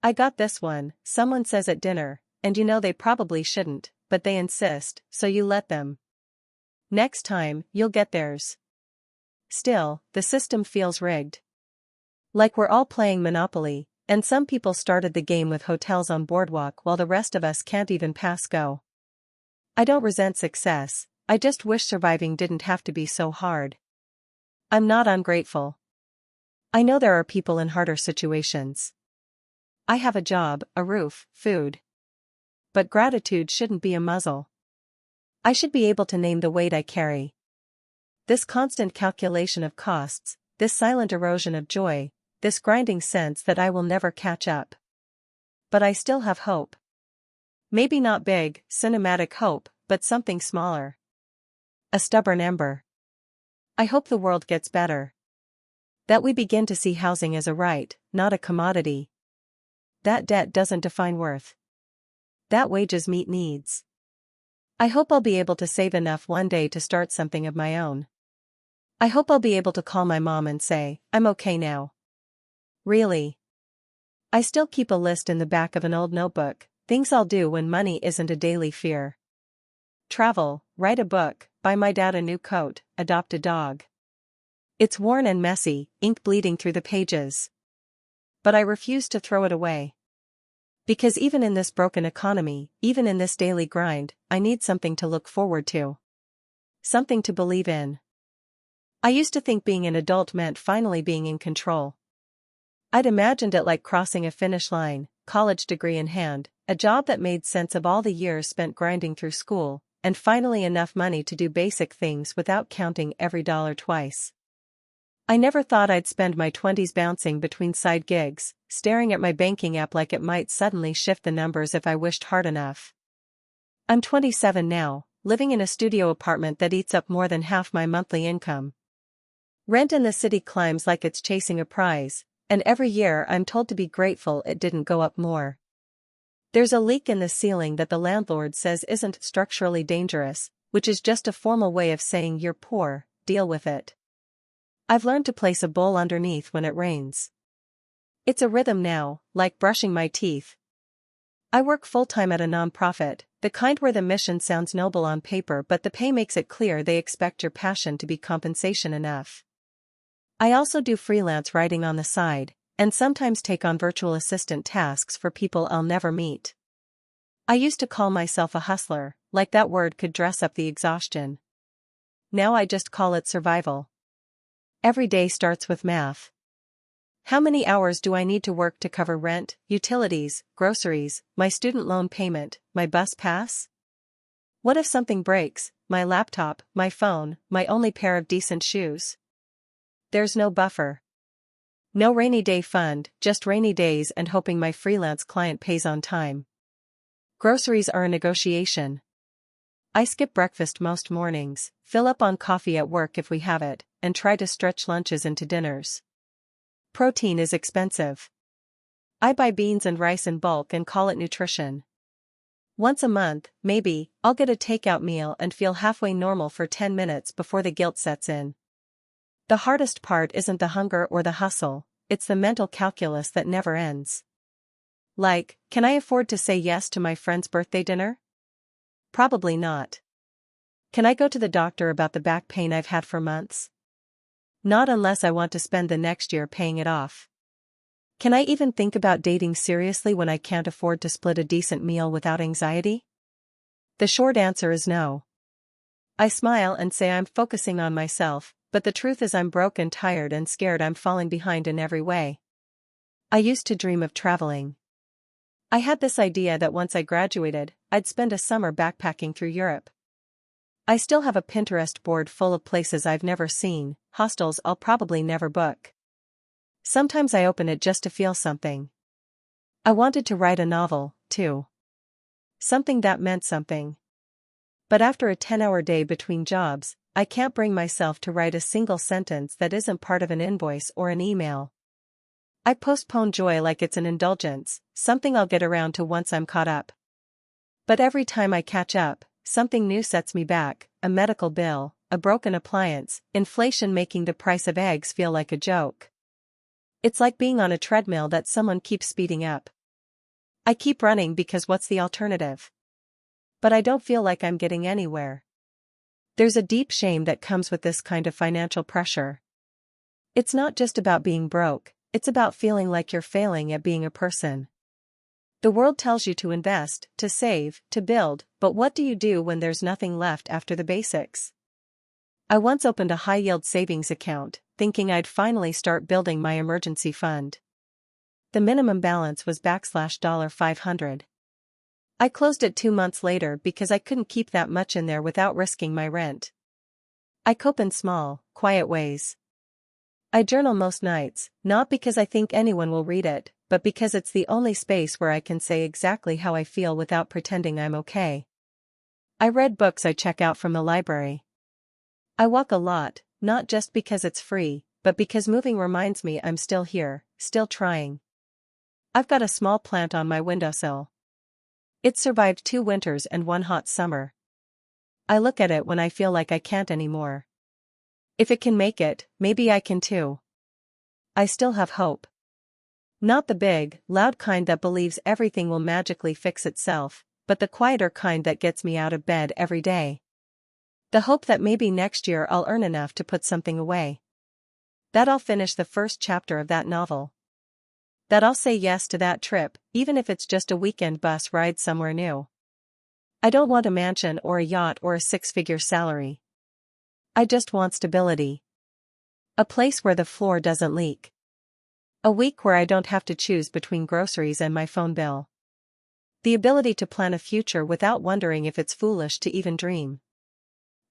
I got this one, someone says at dinner, and you know they probably shouldn't, but they insist, so you let them. Next time, you'll get theirs. Still, the system feels rigged. Like we're all playing Monopoly, and some people started the game with hotels on Boardwalk while the rest of us can't even pass go. I don't resent success, I just wish surviving didn't have to be so hard. I'm not ungrateful. I know there are people in harder situations. I have a job, a roof, food. But gratitude shouldn't be a muzzle. I should be able to name the weight I carry. This constant calculation of costs, this silent erosion of joy, this grinding sense that I will never catch up. But I still have hope. Maybe not big, cinematic hope, but something smaller. A stubborn ember. I hope the world gets better. That we begin to see housing as a right, not a commodity. That debt doesn't define worth. That wages meet needs. I hope I'll be able to save enough one day to start something of my own. I hope I'll be able to call my mom and say, I'm okay now. Really. I still keep a list in the back of an old notebook, things I'll do when money isn't a daily fear. Travel, write a book, buy my dad a new coat, adopt a dog. It's worn and messy, ink bleeding through the pages. But I refuse to throw it away. Because even in this broken economy, even in this daily grind, I need something to look forward to. Something to believe in. I used to think being an adult meant finally being in control. I'd imagined it like crossing a finish line, college degree in hand, a job that made sense of all the years spent grinding through school, and finally enough money to do basic things without counting every dollar twice. I never thought I'd spend my 20s bouncing between side gigs, staring at my banking app like it might suddenly shift the numbers if I wished hard enough. I'm 27 now, living in a studio apartment that eats up more than half my monthly income. Rent in the city climbs like it's chasing a prize, and every year I'm told to be grateful it didn't go up more. There's a leak in the ceiling that the landlord says isn't structurally dangerous, which is just a formal way of saying you're poor, deal with it. I've learned to place a bowl underneath when it rains. It's a rhythm now, like brushing my teeth. I work full-time at a nonprofit, the kind where the mission sounds noble on paper but the pay makes it clear they expect your passion to be compensation enough. I also do freelance writing on the side, and sometimes take on virtual assistant tasks for people I'll never meet. I used to call myself a hustler, like that word could dress up the exhaustion. Now I just call it survival. Every day starts with math. How many hours do I need to work to cover rent, utilities, groceries, my student loan payment, my bus pass? What if something breaks, my laptop, my phone, my only pair of decent shoes? There's no buffer. No rainy day fund, just rainy days and hoping my freelance client pays on time. Groceries are a negotiation. I skip breakfast most mornings, fill up on coffee at work if we have it, and try to stretch lunches into dinners. Protein is expensive. I buy beans and rice in bulk and call it nutrition. Once a month, maybe, I'll get a takeout meal and feel halfway normal for 10 minutes before the guilt sets in. The hardest part isn't the hunger or the hustle, it's the mental calculus that never ends. Like, can I afford to say yes to my friend's birthday dinner? Probably not. Can I go to the doctor about the back pain I've had for months? Not unless I want to spend the next year paying it off. Can I even think about dating seriously when I can't afford to split a decent meal without anxiety? The short answer is no. I smile and say I'm focusing on myself, but the truth is I'm broke and tired and scared I'm falling behind in every way. I used to dream of traveling. I had this idea that once I graduated, I'd spend a summer backpacking through Europe. I still have a Pinterest board full of places I've never seen, hostels I'll probably never book. Sometimes I open it just to feel something. I wanted to write a novel, too. Something that meant something. But after a 10-hour day between jobs, I can't bring myself to write a single sentence that isn't part of an invoice or an email. I postpone joy like it's an indulgence, something I'll get around to once I'm caught up. But every time I catch up, something new sets me back, a medical bill, a broken appliance, inflation making the price of eggs feel like a joke. It's like being on a treadmill that someone keeps speeding up. I keep running because what's the alternative? But I don't feel like I'm getting anywhere. There's a deep shame that comes with this kind of financial pressure. It's not just about being broke, it's about feeling like you're failing at being a person. The world tells you to invest, to save, to build, but what do you do when there's nothing left after the basics? I once opened a high-yield savings account, thinking I'd finally start building my emergency fund. The minimum balance was $500. I closed it 2 months later because I couldn't keep that much in there without risking my rent. I cope in small, quiet ways. I journal most nights, not because I think anyone will read it, but because it's the only space where I can say exactly how I feel without pretending I'm okay. I read books I check out from the library. I walk a lot, not just because it's free, but because moving reminds me I'm still here, still trying. I've got a small plant on my windowsill. It's survived 2 winters and 1 hot summer. I look at it when I feel like I can't anymore. If it can make it, maybe I can too. I still have hope. Not the big, loud kind that believes everything will magically fix itself, but the quieter kind that gets me out of bed every day. The hope that maybe next year I'll earn enough to put something away. That I'll finish the first chapter of that novel. That I'll say yes to that trip, even if it's just a weekend bus ride somewhere new. I don't want a mansion or a yacht or a 6-figure salary. I just want stability. A place where the floor doesn't leak. A week where I don't have to choose between groceries and my phone bill. The ability to plan a future without wondering if it's foolish to even dream.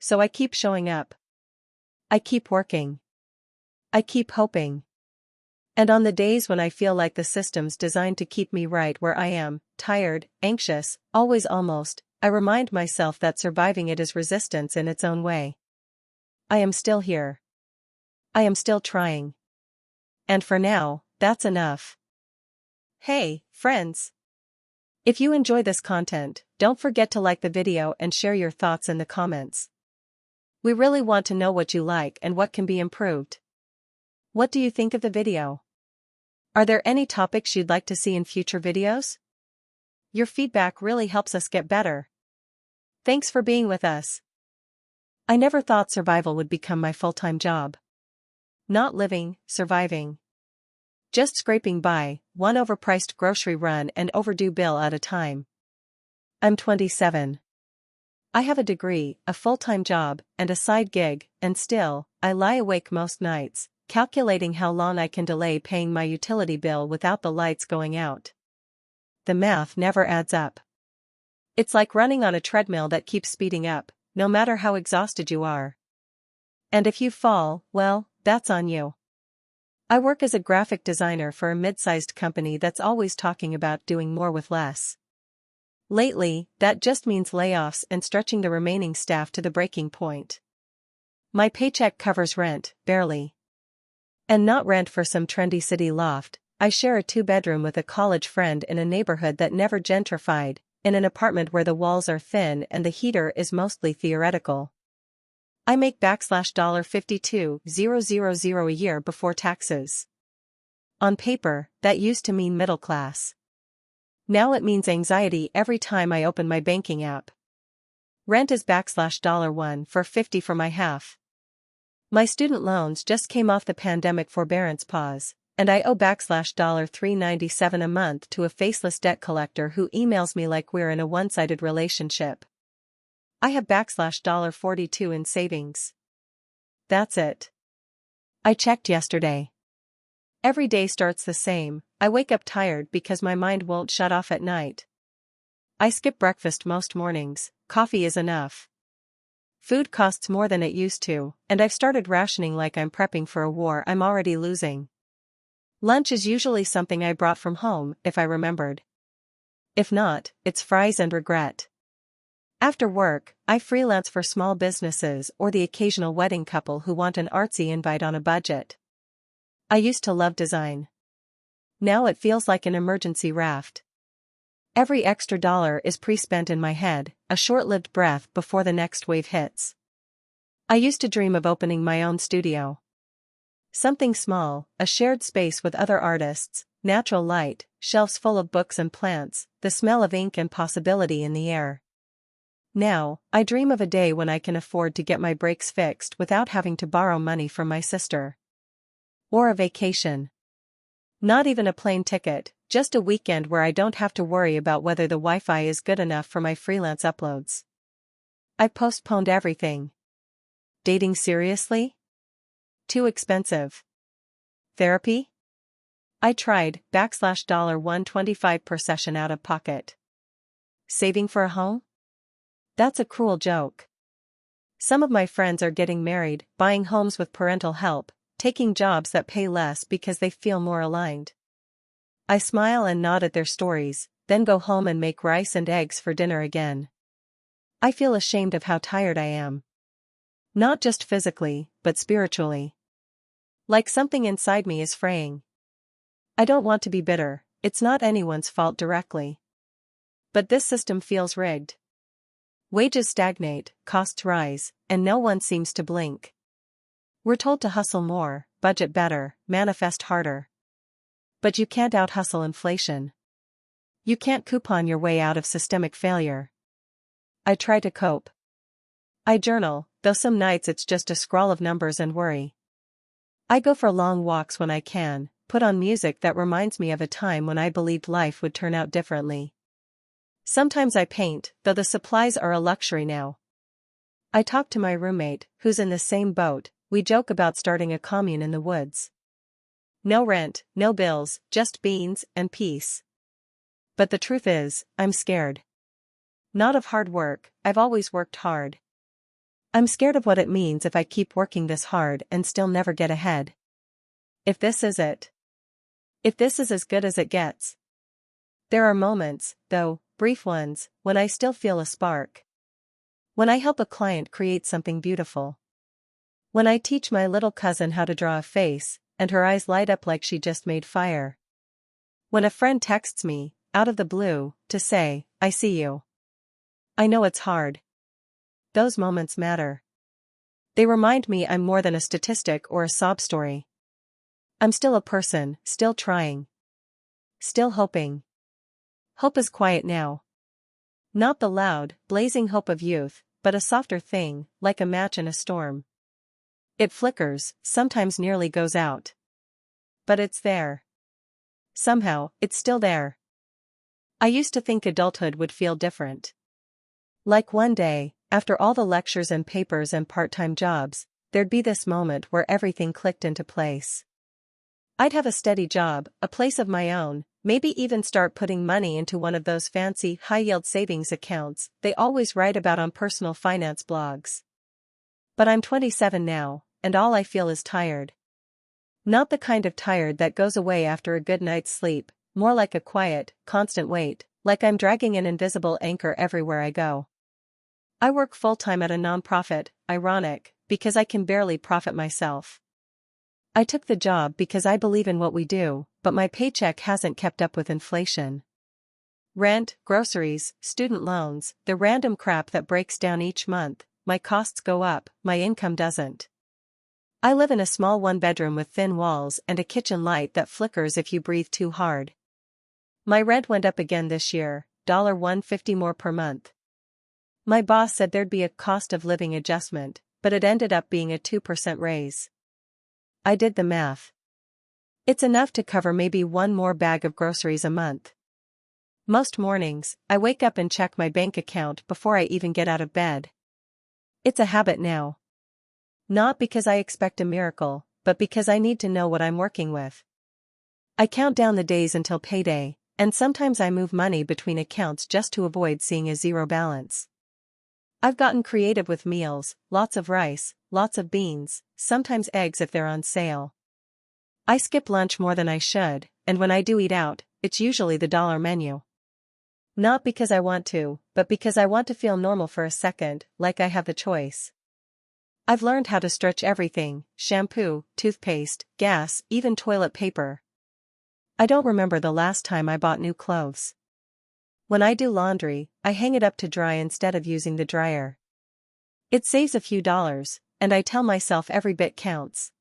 So I keep showing up. I keep working. I keep hoping. And on the days when I feel like the system's designed to keep me right where I am, tired, anxious, always almost, I remind myself that surviving it is resistance in its own way. I am still here. I am still trying. And for now, that's enough. Hey, friends! If you enjoy this content, don't forget to like the video and share your thoughts in the comments. We really want to know what you like and what can be improved. What do you think of the video? Are there any topics you'd like to see in future videos? Your feedback really helps us get better. Thanks for being with us. I never thought survival would become my full-time job. Not living, surviving. Just scraping by, one overpriced grocery run and overdue bill at a time. I'm 27. I have a degree, a full-time job, and a side gig, and still, I lie awake most nights, calculating how long I can delay paying my utility bill without the lights going out. The math never adds up. It's like running on a treadmill that keeps speeding up, no matter how exhausted you are. And if you fall, well, that's on you. I work as a graphic designer for a mid-sized company that's always talking about doing more with less. Lately, that just means layoffs and stretching the remaining staff to the breaking point. My paycheck covers rent, barely. And not rent for some trendy city loft. I share a 2-bedroom with a college friend in a neighborhood that never gentrified, in an apartment where the walls are thin and the heater is mostly theoretical. I make $52,000 a year before taxes. On paper, that used to mean middle class. Now it means anxiety every time I open my banking app. Rent is $1 for $50 for my half. My student loans just came off the pandemic forbearance pause, and I owe $397 a month to a faceless debt collector who emails me like we're in a one-sided relationship. I have $42 in savings. That's it. I checked yesterday. Every day starts the same. I wake up tired because my mind won't shut off at night. I skip breakfast most mornings, coffee is enough. Food costs more than it used to, and I've started rationing like I'm prepping for a war I'm already losing. Lunch is usually something I brought from home, if I remembered. If not, it's fries and regret. After work, I freelance for small businesses or the occasional wedding couple who want an artsy invite on a budget. I used to love design. Now it feels like an emergency raft. Every extra dollar is pre-spent in my head, a short-lived breath before the next wave hits. I used to dream of opening my own studio. Something small, a shared space with other artists, natural light, shelves full of books and plants, the smell of ink and possibility in the air. Now, I dream of a day when I can afford to get my brakes fixed without having to borrow money from my sister. Or a vacation. Not even a plane ticket, just a weekend where I don't have to worry about whether the Wi-Fi is good enough for my freelance uploads. I postponed everything. Dating seriously? Too expensive. Therapy? I tried, $125 per session out of pocket. Saving for a home? That's a cruel joke. Some of my friends are getting married, buying homes with parental help, taking jobs that pay less because they feel more aligned. I smile and nod at their stories, then go home and make rice and eggs for dinner again. I feel ashamed of how tired I am. Not just physically, but spiritually. Like something inside me is fraying. I don't want to be bitter, it's not anyone's fault directly. But this system feels rigged. Wages stagnate, costs rise, and no one seems to blink. We're told to hustle more, budget better, manifest harder. But you can't out-hustle inflation. You can't coupon your way out of systemic failure. I try to cope. I journal, though some nights it's just a scrawl of numbers and worry. I go for long walks when I can, put on music that reminds me of a time when I believed life would turn out differently. Sometimes I paint, though the supplies are a luxury now. I talk to my roommate, who's in the same boat, we joke about starting a commune in the woods. No rent, no bills, just beans and peace. But the truth is, I'm scared. Not of hard work, I've always worked hard. I'm scared of what it means if I keep working this hard and still never get ahead. If this is it. If this is as good as it gets. There are moments, though, brief ones, when I still feel a spark. When I help a client create something beautiful. When I teach my little cousin how to draw a face, and her eyes light up like she just made fire. When a friend texts me, out of the blue, to say, I see you. I know it's hard. Those moments matter. They remind me I'm more than a statistic or a sob story. I'm still a person, still trying. Still hoping. Hope is quiet now. Not the loud, blazing hope of youth, but a softer thing, like a match in a storm. It flickers, sometimes nearly goes out. But it's there. Somehow, it's still there. I used to think adulthood would feel different. Like one day, after all the lectures and papers and part-time jobs, there'd be this moment where everything clicked into place. I'd have a steady job, a place of my own, maybe even start putting money into one of those fancy high-yield savings accounts they always write about on personal finance blogs. But I'm 27 now, and all I feel is tired. Not the kind of tired that goes away after a good night's sleep, more like a quiet, constant weight, like I'm dragging an invisible anchor everywhere I go. I work full-time at a nonprofit, ironic, because I can barely profit myself. I took the job because I believe in what we do, but my paycheck hasn't kept up with inflation. Rent, groceries, student loans, the random crap that breaks down each month, my costs go up, my income doesn't. I live in a small one-bedroom with thin walls and a kitchen light that flickers if you breathe too hard. My rent went up again this year, $150 more per month. My boss said there'd be a cost of living adjustment, but it ended up being a 2% raise. I did the math. It's enough to cover maybe one more bag of groceries a month. Most mornings, I wake up and check my bank account before I even get out of bed. It's a habit now. Not because I expect a miracle, but because I need to know what I'm working with. I count down the days until payday, and sometimes I move money between accounts just to avoid seeing a zero balance. I've gotten creative with meals, lots of rice, lots of beans, sometimes eggs if they're on sale. I skip lunch more than I should, and when I do eat out, it's usually the dollar menu. Not because I want to, but because I want to feel normal for a second, like I have the choice. I've learned how to stretch everything: shampoo, toothpaste, gas, even toilet paper. I don't remember the last time I bought new clothes. When I do laundry, I hang it up to dry instead of using the dryer. It saves a few dollars, and I tell myself every bit counts.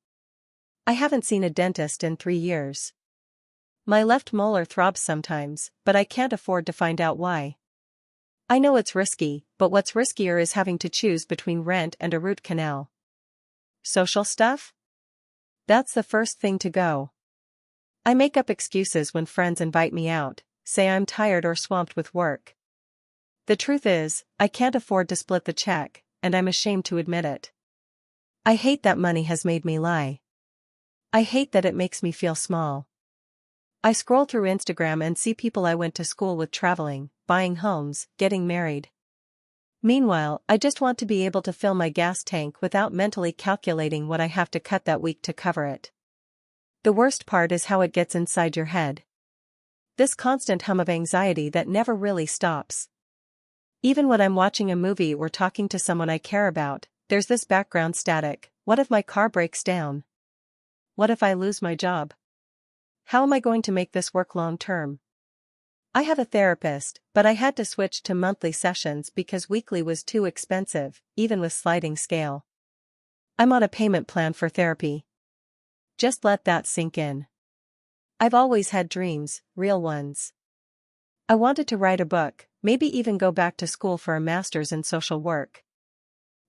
I haven't seen a dentist in 3 years. My left molar throbs sometimes, but I can't afford to find out why. I know it's risky, but what's riskier is having to choose between rent and a root canal. Social stuff? That's the first thing to go. I make up excuses when friends invite me out, say I'm tired or swamped with work. The truth is, I can't afford to split the check, and I'm ashamed to admit it. I hate that money has made me lie. I hate that it makes me feel small. I scroll through Instagram and see people I went to school with traveling, buying homes, getting married. Meanwhile, I just want to be able to fill my gas tank without mentally calculating what I have to cut that week to cover it. The worst part is how it gets inside your head. This constant hum of anxiety that never really stops. Even when I'm watching a movie or talking to someone I care about, there's this background static. What if my car breaks down? What if I lose my job? How am I going to make this work long term? I have a therapist, but I had to switch to monthly sessions because weekly was too expensive, even with sliding scale. I'm on a payment plan for therapy. Just let that sink in. I've always had dreams, real ones. I wanted to write a book, maybe even go back to school for a master's in social work.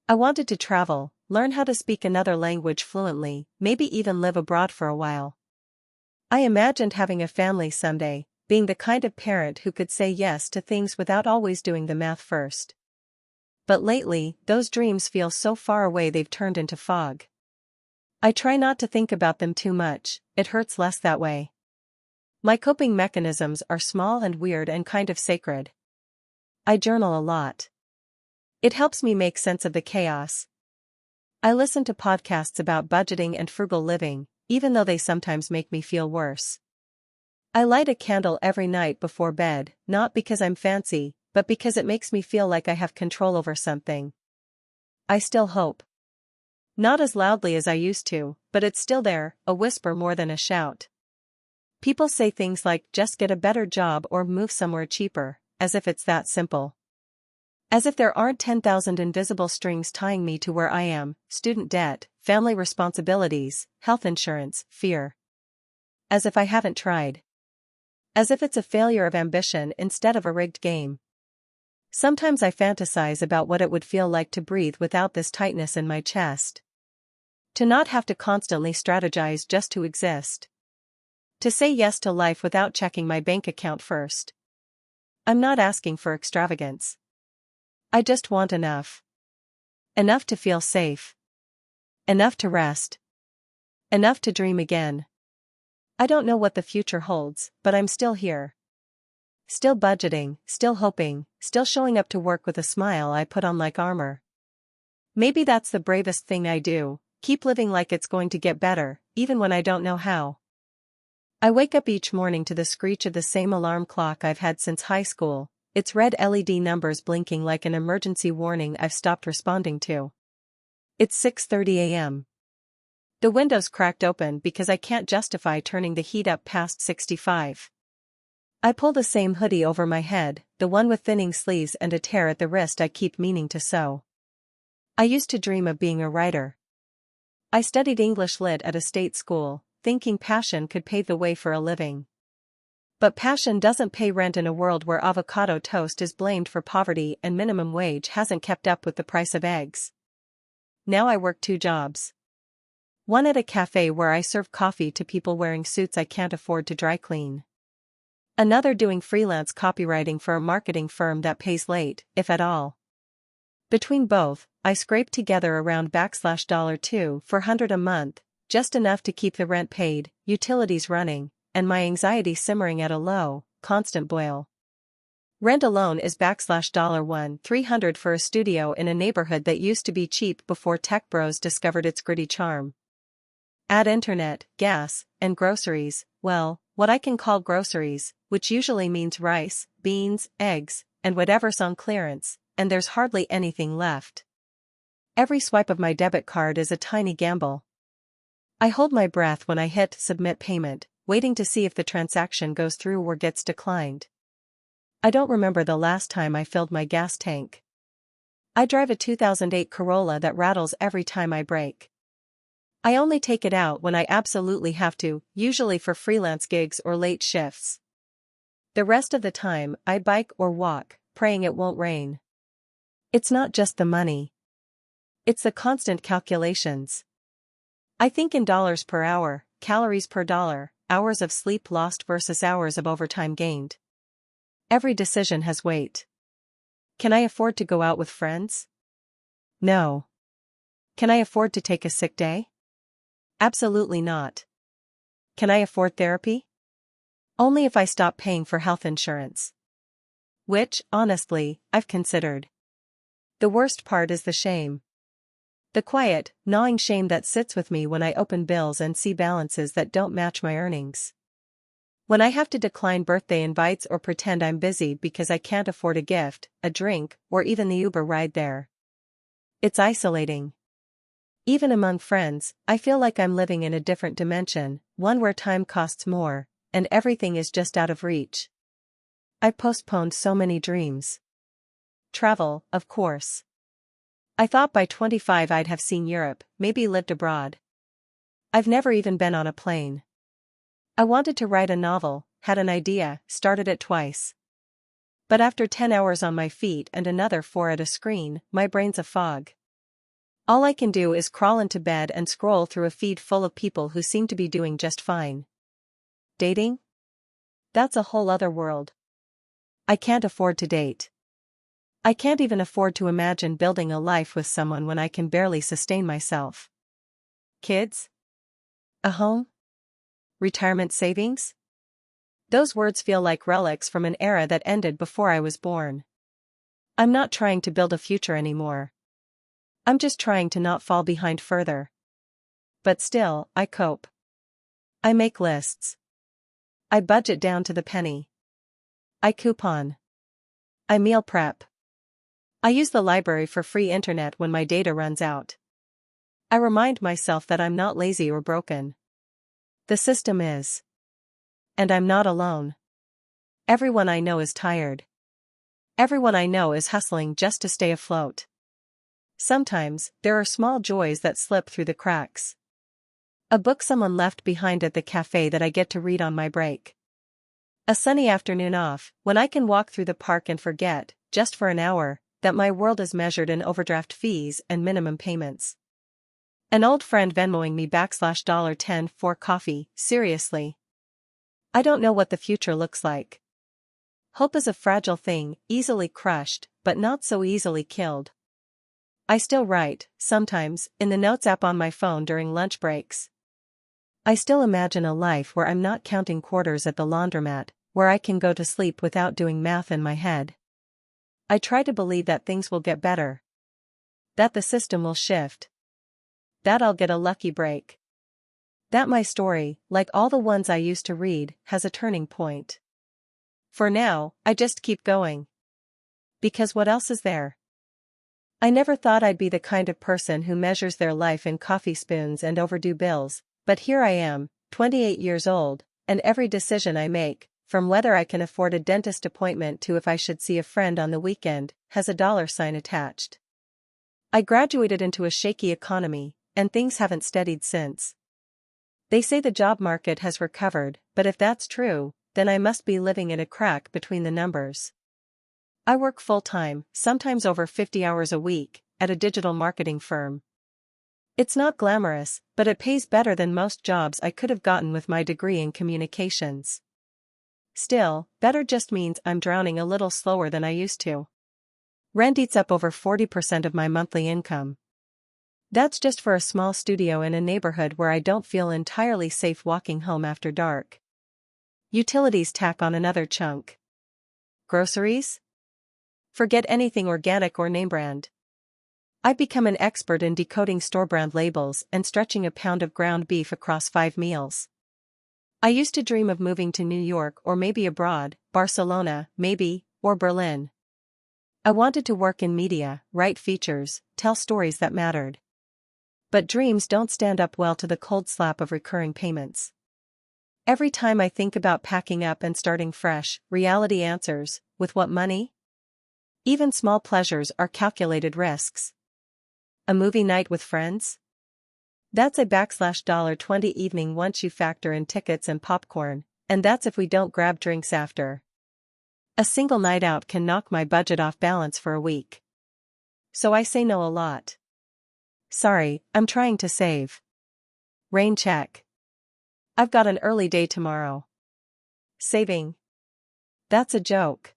I wanted to travel, learn how to speak another language fluently, maybe even live abroad for a while. I imagined having a family someday, being the kind of parent who could say yes to things without always doing the math first. But lately, those dreams feel so far away they've turned into fog. I try not to think about them too much, it hurts less that way. My coping mechanisms are small and weird and kind of sacred. I journal a lot. It helps me make sense of the chaos. I listen to podcasts about budgeting and frugal living, even though they sometimes make me feel worse. I light a candle every night before bed, not because I'm fancy, but because it makes me feel like I have control over something. I still hope. Not as loudly as I used to, but it's still there, a whisper more than a shout. People say things like just get a better job or move somewhere cheaper, as if it's that simple. As if there aren't 10,000 invisible strings tying me to where I am: student debt, family responsibilities, health insurance, fear. As if I haven't tried. As if it's a failure of ambition instead of a rigged game. Sometimes I fantasize about what it would feel like to breathe without this tightness in my chest. To not have to constantly strategize just to exist. To say yes to life without checking my bank account first. I'm not asking for extravagance. I just want enough. Enough to feel safe. Enough to rest. Enough to dream again. I don't know what the future holds, but I'm still here. Still budgeting, still hoping, still showing up to work with a smile I put on like armor. Maybe that's the bravest thing I do, keep living like it's going to get better, even when I don't know how. I wake up each morning to the screech of the same alarm clock I've had since high school, its red LED numbers blinking like an emergency warning I've stopped responding to. It's 6:30 a.m. The window's cracked open because I can't justify turning the heat up past 65. I pull the same hoodie over my head, the one with thinning sleeves and a tear at the wrist I keep meaning to sew. I used to dream of being a writer. I studied English Lit at a state school, thinking passion could pave the way for a living. But passion doesn't pay rent in a world where avocado toast is blamed for poverty and minimum wage hasn't kept up with the price of eggs. Now I work 2 jobs. One at a cafe where I serve coffee to people wearing suits I can't afford to dry clean. Another doing freelance copywriting for a marketing firm that pays late, if at all. Between both, I scrape together around $200 a month, just enough to keep the rent paid, utilities running, and my anxiety simmering at a low, constant boil. Rent alone is $1,300 for a studio in a neighborhood that used to be cheap before tech bros discovered its gritty charm. Add internet, gas, and groceries, well, what I can call groceries, which usually means rice, beans, eggs, and whatever's on clearance, and there's hardly anything left. Every swipe of my debit card is a tiny gamble. I hold my breath when I hit submit payment, waiting to see if the transaction goes through or gets declined. I don't remember the last time I filled my gas tank. I drive a 2008 Corolla that rattles every time I brake. I only take it out when I absolutely have to, usually for freelance gigs or late shifts. The rest of the time, I bike or walk, praying it won't rain. It's not just the money. It's the constant calculations. I think in dollars per hour, calories per dollar, hours of sleep lost versus hours of overtime gained. Every decision has weight. Can I afford to go out with friends? No. Can I afford to take a sick day? Absolutely not. Can I afford therapy? Only if I stop paying for health insurance. Which, honestly, I've considered. The worst part is the shame. The quiet, gnawing shame that sits with me when I open bills and see balances that don't match my earnings. When I have to decline birthday invites or pretend I'm busy because I can't afford a gift, a drink, or even the Uber ride there. It's isolating. Even among friends, I feel like I'm living in a different dimension, one where time costs more, and everything is just out of reach. I postponed so many dreams. Travel, of course. I thought by 25 I'd have seen Europe, maybe lived abroad. I've never even been on a plane. I wanted to write a novel, had an idea, started it twice. But after 10 hours on my feet and another 4 at a screen, my brain's a fog. All I can do is crawl into bed and scroll through a feed full of people who seem to be doing just fine. Dating? That's a whole other world. I can't afford to date. I can't even afford to imagine building a life with someone when I can barely sustain myself. Kids? A home? Retirement savings? Those words feel like relics from an era that ended before I was born. I'm not trying to build a future anymore. I'm just trying to not fall behind further. But still, I cope. I make lists. I budget down to the penny. I coupon. I meal prep. I use the library for free internet when my data runs out. I remind myself that I'm not lazy or broken. The system is. And I'm not alone. Everyone I know is tired. Everyone I know is hustling just to stay afloat. Sometimes, there are small joys that slip through the cracks. A book someone left behind at the cafe that I get to read on my break. A sunny afternoon off, when I can walk through the park and forget, just for an hour, that my world is measured in overdraft fees and minimum payments. An old friend Venmoing me $10 for coffee, seriously. I don't know what the future looks like. Hope is a fragile thing, easily crushed, but not so easily killed. I still write, sometimes, in the Notes app on my phone during lunch breaks. I still imagine a life where I'm not counting quarters at the laundromat, where I can go to sleep without doing math in my head. I try to believe that things will get better. That the system will shift. That I'll get a lucky break. That my story, like all the ones I used to read, has a turning point. For now, I just keep going. Because what else is there? I never thought I'd be the kind of person who measures their life in coffee spoons and overdue bills, but here I am, 28 years old, and every decision I make, from whether I can afford a dentist appointment to if I should see a friend on the weekend, has a dollar sign attached. I graduated into a shaky economy, and things haven't steadied since. They say the job market has recovered, but if that's true, then I must be living in a crack between the numbers. I work full-time, sometimes over 50 hours a week, at a digital marketing firm. It's not glamorous, but it pays better than most jobs I could have gotten with my degree in communications. Still, better just means I'm drowning a little slower than I used to. Rent eats up over 40% of my monthly income. That's just for a small studio in a neighborhood where I don't feel entirely safe walking home after dark. Utilities tack on another chunk. Groceries? Forget anything organic or name brand. I've become an expert in decoding store brand labels and stretching a pound of ground beef across 5 meals. I used to dream of moving to New York or maybe abroad, Barcelona, maybe, or Berlin. I wanted to work in media, write features, tell stories that mattered. But dreams don't stand up well to the cold slap of recurring payments. Every time I think about packing up and starting fresh, reality answers, with what money? Even small pleasures are calculated risks. A movie night with friends? That's a $20 evening once you factor in tickets and popcorn, and that's if we don't grab drinks after. A single night out can knock my budget off balance for a week. So I say no a lot. Sorry, I'm trying to save. Rain check. I've got an early day tomorrow. Saving. That's a joke.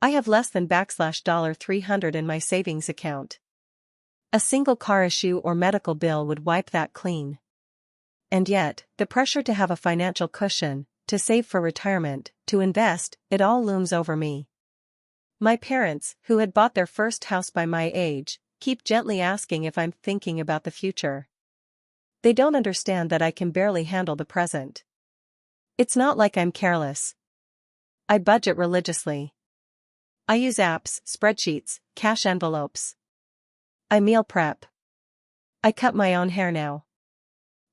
I have less than $300 in my savings account. A single car issue or medical bill would wipe that clean. And yet, the pressure to have a financial cushion, to save for retirement, to invest, it all looms over me. My parents, who had bought their first house by my age, keep gently asking if I'm thinking about the future. They don't understand that I can barely handle the present. It's not like I'm careless. I budget religiously. I use apps, spreadsheets, cash envelopes. I meal prep. I cut my own hair now.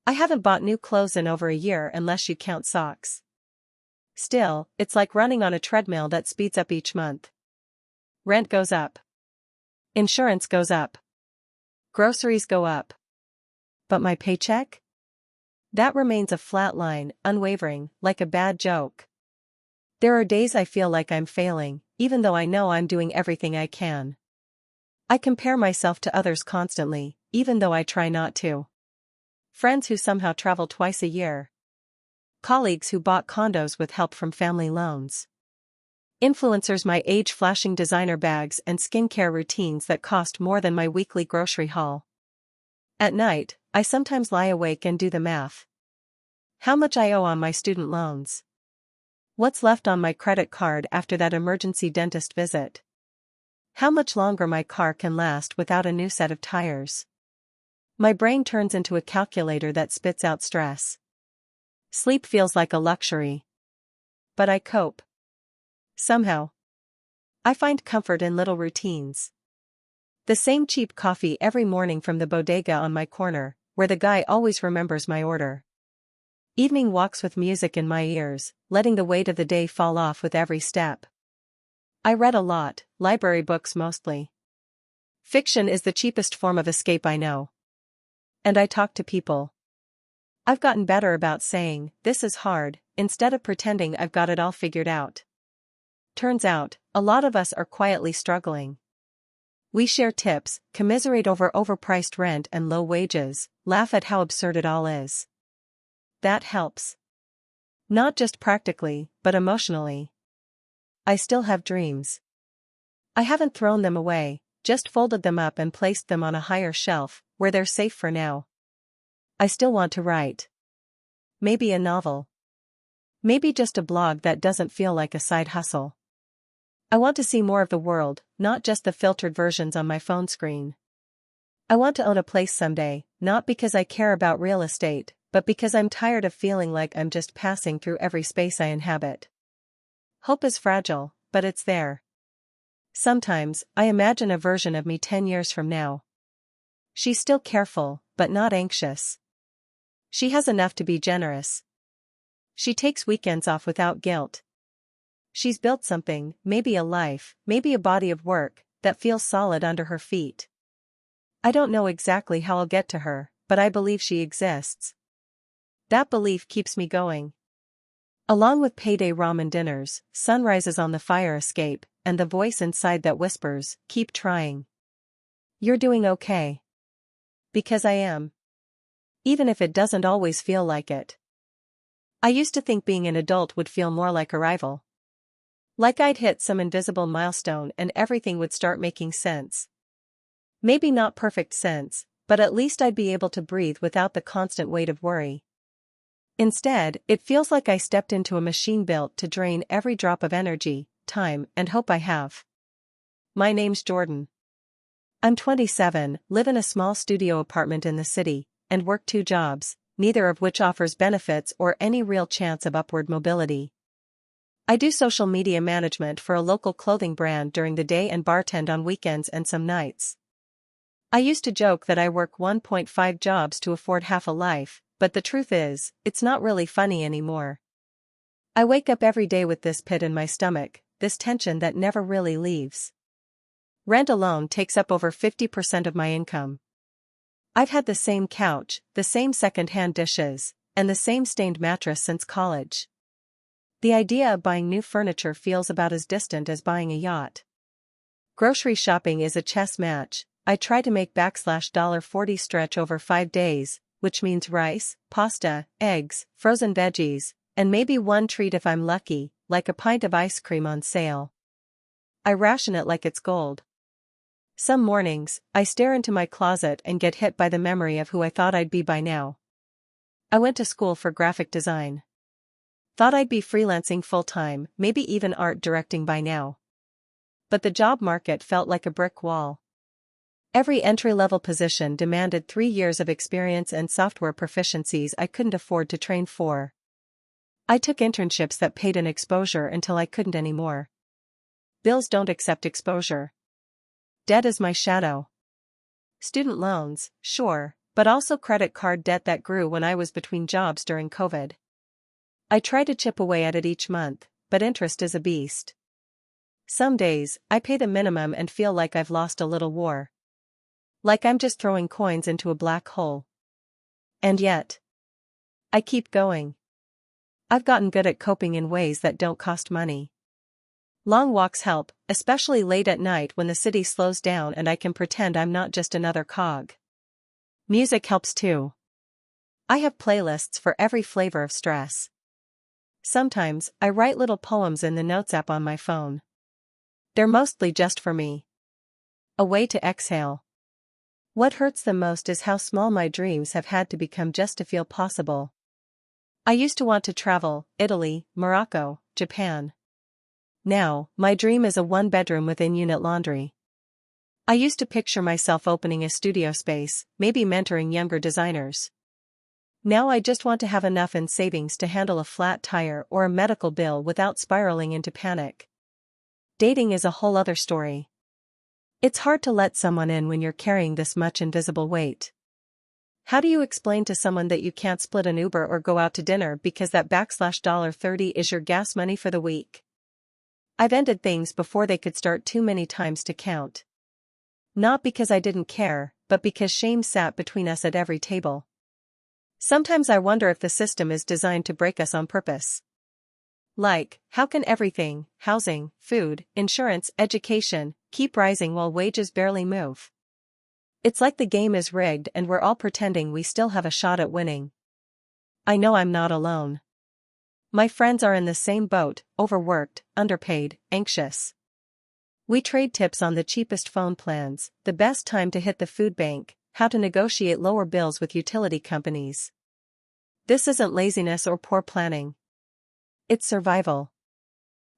I haven't bought new clothes in over a year unless you count socks. Still, it's like running on a treadmill that speeds up each month. Rent goes up. Insurance goes up. Groceries go up. But my paycheck? That remains a flat line, unwavering, like a bad joke. There are days I feel like I'm failing, even though I know I'm doing everything I can. I compare myself to others constantly, even though I try not to. Friends who somehow travel twice a year. Colleagues who bought condos with help from family loans. Influencers my age flashing designer bags and skincare routines that cost more than my weekly grocery haul. At night, I sometimes lie awake and do the math. How much I owe on my student loans? What's left on my credit card after that emergency dentist visit? How much longer my car can last without a new set of tires? My brain turns into a calculator that spits out stress. Sleep feels like a luxury. But I cope. Somehow. I find comfort in little routines. The same cheap coffee every morning from the bodega on my corner, where the guy always remembers my order. Evening walks with music in my ears, letting the weight of the day fall off with every step. I read a lot, library books mostly. Fiction is the cheapest form of escape I know. And I talk to people. I've gotten better about saying, "This is hard," instead of pretending I've got it all figured out. Turns out, a lot of us are quietly struggling. We share tips, commiserate over overpriced rent and low wages, laugh at how absurd it all is. That helps. Not just practically, but emotionally. I still have dreams. I haven't thrown them away, just folded them up and placed them on a higher shelf, where they're safe for now. I still want to write. Maybe a novel. Maybe just a blog that doesn't feel like a side hustle. I want to see more of the world, not just the filtered versions on my phone screen. I want to own a place someday, not because I care about real estate, but because I'm tired of feeling like I'm just passing through every space I inhabit. Hope is fragile, but it's there. Sometimes, I imagine a version of me 10 years from now. She's still careful, but not anxious. She has enough to be generous. She takes weekends off without guilt. She's built something, maybe a life, maybe a body of work, that feels solid under her feet. I don't know exactly how I'll get to her, but I believe she exists. That belief keeps me going. Along with payday ramen dinners, sunrises on the fire escape, and the voice inside that whispers, "Keep trying. You're doing okay." Because I am. Even if it doesn't always feel like it. I used to think being an adult would feel more like arrival. Like I'd hit some invisible milestone and everything would start making sense. Maybe not perfect sense, but at least I'd be able to breathe without the constant weight of worry. Instead, it feels like I stepped into a machine built to drain every drop of energy, time, and hope I have. My name's Jordan. I'm 27, live in a small studio apartment in the city, and work 2 jobs, neither of which offers benefits or any real chance of upward mobility. I do social media management for a local clothing brand during the day and bartend on weekends and some nights. I used to joke that I work 1.5 jobs to afford half a life, but the truth is, it's not really funny anymore. I wake up every day with this pit in my stomach, this tension that never really leaves. Rent alone takes up over 50% of my income. I've had the same couch, the same second-hand dishes, and the same stained mattress since college. The idea of buying new furniture feels about as distant as buying a yacht. Grocery shopping is a chess match. I try to make $40 stretch over 5 days, which means rice, pasta, eggs, frozen veggies, and maybe one treat if I'm lucky, like a pint of ice cream on sale. I ration it like it's gold. Some mornings, I stare into my closet and get hit by the memory of who I thought I'd be by now. I went to school for graphic design. Thought I'd be freelancing full-time, maybe even art directing by now. But the job market felt like a brick wall. Every entry-level position demanded 3 years of experience and software proficiencies I couldn't afford to train for. I took internships that paid an exposure until I couldn't anymore. Bills don't accept exposure. Debt is my shadow. Student loans, sure, but also credit card debt that grew when I was between jobs during COVID. I try to chip away at it each month, but interest is a beast. Some days, I pay the minimum and feel like I've lost a little war. Like I'm just throwing coins into a black hole. And yet, I keep going. I've gotten good at coping in ways that don't cost money. Long walks help, especially late at night when the city slows down and I can pretend I'm not just another cog. Music helps too. I have playlists for every flavor of stress. Sometimes, I write little poems in the Notes app on my phone. They're mostly just for me. A way to exhale. What hurts the most is how small my dreams have had to become just to feel possible. I used to want to travel, Italy, Morocco, Japan. Now, my dream is a one-bedroom with in-unit laundry. I used to picture myself opening a studio space, maybe mentoring younger designers. Now I just want to have enough in savings to handle a flat tire or a medical bill without spiraling into panic. Dating is a whole other story. It's hard to let someone in when you're carrying this much invisible weight. How do you explain to someone that you can't split an Uber or go out to dinner because that $30 is your gas money for the week? I've ended things before they could start too many times to count. Not because I didn't care, but because shame sat between us at every table. Sometimes I wonder if the system is designed to break us on purpose. Like, how can everything, housing, food, insurance, education, keep rising while wages barely move? It's like the game is rigged and we're all pretending we still have a shot at winning. I know I'm not alone. My friends are in the same boat, overworked, underpaid, anxious. We trade tips on the cheapest phone plans, the best time to hit the food bank, how to negotiate lower bills with utility companies. This isn't laziness or poor planning. It's survival.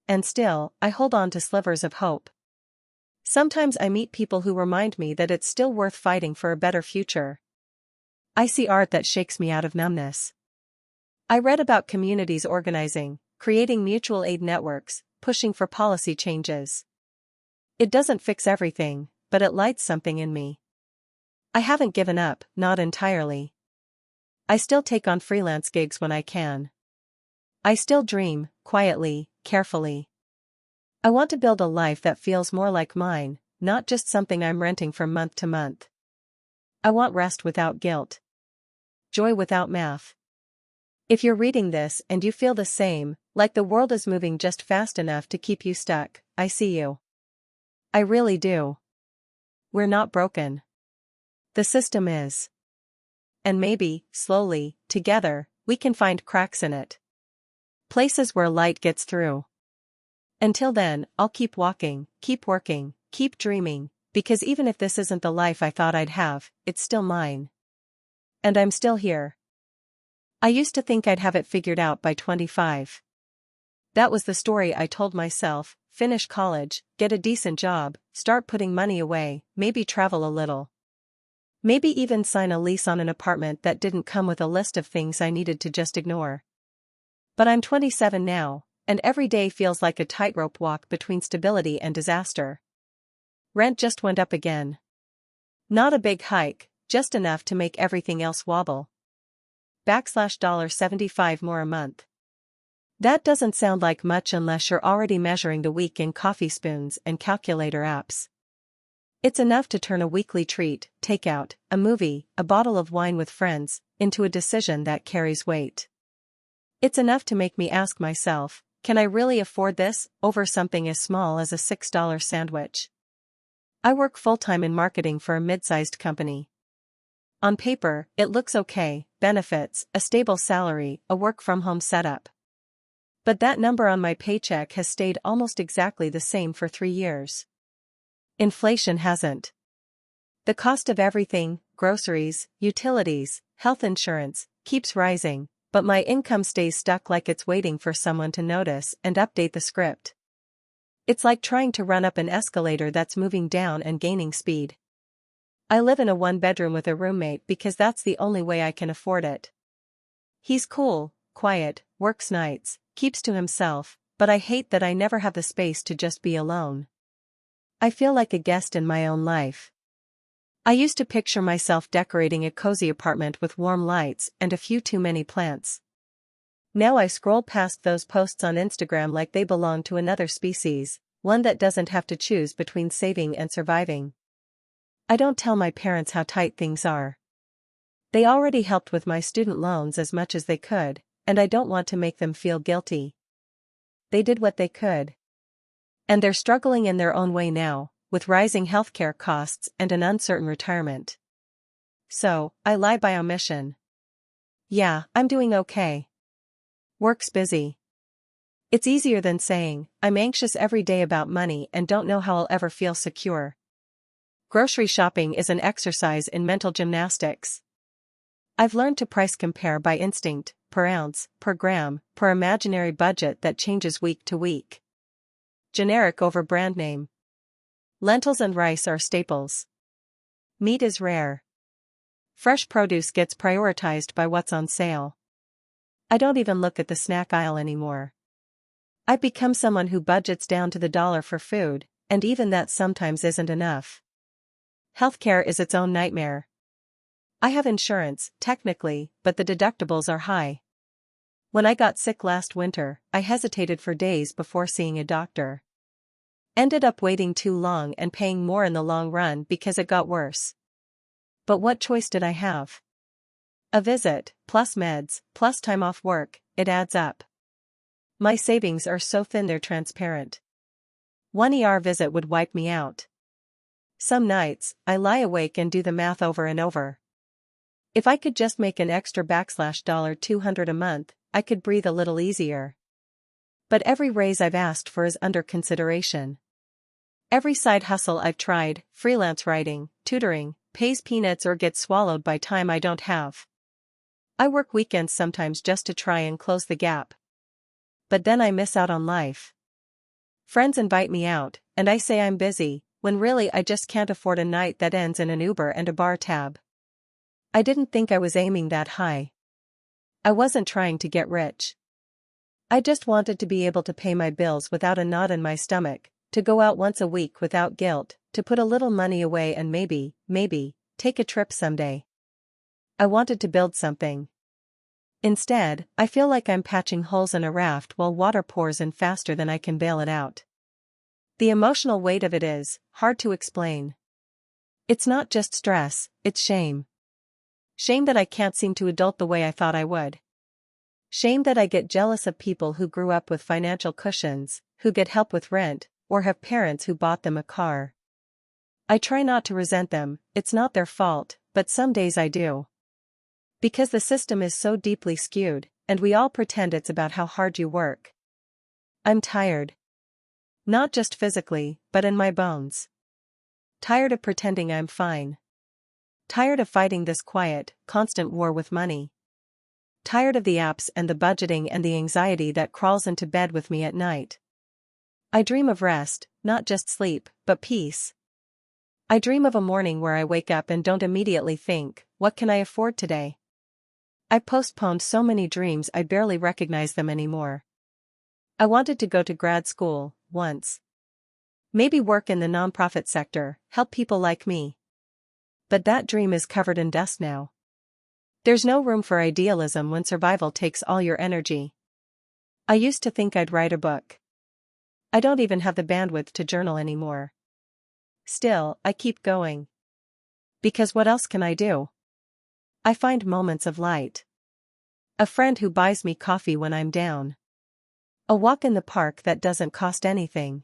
And still, I hold on to slivers of hope. Sometimes I meet people who remind me that it's still worth fighting for a better future. I see art that shakes me out of numbness. I read about communities organizing, creating mutual aid networks, pushing for policy changes. It doesn't fix everything, but it lights something in me. I haven't given up, not entirely. I still take on freelance gigs when I can. I still dream, quietly, carefully. I want to build a life that feels more like mine, not just something I'm renting from month to month. I want rest without guilt. Joy without math. If you're reading this and you feel the same, like the world is moving just fast enough to keep you stuck, I see you. I really do. We're not broken. The system is. And maybe, slowly, together, we can find cracks in it. Places where light gets through. Until then, I'll keep walking, keep working, keep dreaming, because even if this isn't the life I thought I'd have, it's still mine. And I'm still here. I used to think I'd have it figured out by 25. That was the story I told myself: finish college, get a decent job, start putting money away, maybe travel a little. Maybe even sign a lease on an apartment that didn't come with a list of things I needed to just ignore. But I'm 27 now, and every day feels like a tightrope walk between stability and disaster. Rent just went up again. Not a big hike, just enough to make everything else wobble. $75 more a month. That doesn't sound like much unless you're already measuring the week in coffee spoons and calculator apps. It's enough to turn a weekly treat, takeout, a movie, a bottle of wine with friends, into a decision that carries weight. It's enough to make me ask myself, can I really afford this, over something as small as a $6 sandwich? I work full-time in marketing for a mid-sized company. On paper, it looks okay: benefits, a stable salary, a work-from-home setup. But that number on my paycheck has stayed almost exactly the same for 3 years. Inflation hasn't. The cost of everything, groceries, utilities, health insurance, keeps rising, but my income stays stuck, like it's waiting for someone to notice and update the script. It's like trying to run up an escalator that's moving down and gaining speed. I live in a one-bedroom with a roommate because that's the only way I can afford it. He's cool, quiet, works nights, keeps to himself, but I hate that I never have the space to just be alone. I feel like a guest in my own life. I used to picture myself decorating a cozy apartment with warm lights and a few too many plants. Now I scroll past those posts on Instagram like they belong to another species, one that doesn't have to choose between saving and surviving. I don't tell my parents how tight things are. They already helped with my student loans as much as they could, and I don't want to make them feel guilty. They did what they could. And they're struggling in their own way now, with rising healthcare costs and an uncertain retirement. So, I lie by omission. Yeah, I'm doing okay. Work's busy. It's easier than saying, I'm anxious every day about money and don't know how I'll ever feel secure. Grocery shopping is an exercise in mental gymnastics. I've learned to price compare by instinct, per ounce, per gram, per imaginary budget that changes week to week. Generic over brand name. Lentils and rice are staples. Meat is rare. Fresh produce gets prioritized by what's on sale. I don't even look at the snack aisle anymore. I've become someone who budgets down to the dollar for food, and even that sometimes isn't enough. Healthcare is its own nightmare. I have insurance, technically, but the deductibles are high. When I got sick last winter, I hesitated for days before seeing a doctor. Ended up waiting too long and paying more in the long run because it got worse. But what choice did I have? A visit, plus meds, plus time off work, it adds up. My savings are so thin they're transparent. One ER visit would wipe me out. Some nights, I lie awake and do the math over and over. If I could just make an extra $200 a month, I could breathe a little easier. But every raise I've asked for is under consideration. Every side hustle I've tried, freelance writing, tutoring, pays peanuts or gets swallowed by time I don't have. I work weekends sometimes just to try and close the gap. But then I miss out on life. Friends invite me out, and I say I'm busy, when really I just can't afford a night that ends in an Uber and a bar tab. I didn't think I was aiming that high. I wasn't trying to get rich. I just wanted to be able to pay my bills without a knot in my stomach, to go out once a week without guilt, to put a little money away and maybe, take a trip someday. I wanted to build something. Instead, I feel like I'm patching holes in a raft while water pours in faster than I can bail it out. The emotional weight of it is hard to explain. It's not just stress, it's shame. Shame that I can't seem to adult the way I thought I would. Shame that I get jealous of people who grew up with financial cushions, who get help with rent, or have parents who bought them a car. I try not to resent them, it's not their fault, but some days I do. Because the system is so deeply skewed, and we all pretend it's about how hard you work. I'm tired. Not just physically, but in my bones. Tired of pretending I'm fine. Tired of fighting this quiet, constant war with money. Tired of the apps and the budgeting and the anxiety that crawls into bed with me at night. I dream of rest, not just sleep, but peace. I dream of a morning where I wake up and don't immediately think, what can I afford today? I postponed so many dreams I barely recognize them anymore. I wanted to go to grad school, once. Maybe work in the nonprofit sector, help people like me. But that dream is covered in dust now. There's no room for idealism when survival takes all your energy. I used to think I'd write a book. I don't even have the bandwidth to journal anymore. Still, I keep going. Because what else can I do? I find moments of light. A friend who buys me coffee when I'm down. A walk in the park that doesn't cost anything.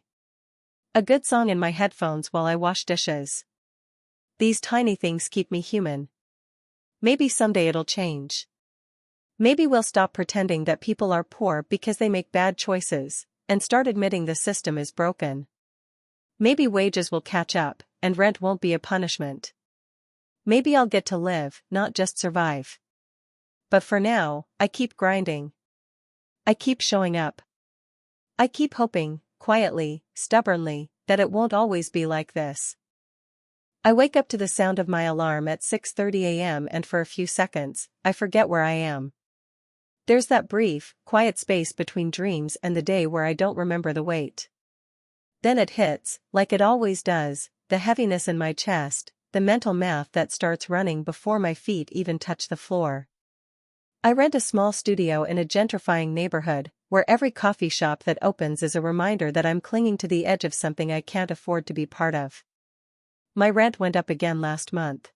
A good song in my headphones while I wash dishes. These tiny things keep me human. Maybe someday it'll change. Maybe we'll stop pretending that people are poor because they make bad choices, and start admitting the system is broken. Maybe wages will catch up, and rent won't be a punishment. Maybe I'll get to live, not just survive. But for now, I keep grinding. I keep showing up. I keep hoping, quietly, stubbornly, that it won't always be like this. I wake up to the sound of my alarm at 6:30 a.m. and for a few seconds, I forget where I am. There's that brief, quiet space between dreams and the day where I don't remember the weight. Then it hits, like it always does, the heaviness in my chest, the mental math that starts running before my feet even touch the floor. I rent a small studio in a gentrifying neighborhood, where every coffee shop that opens is a reminder that I'm clinging to the edge of something I can't afford to be part of. My rent went up again last month.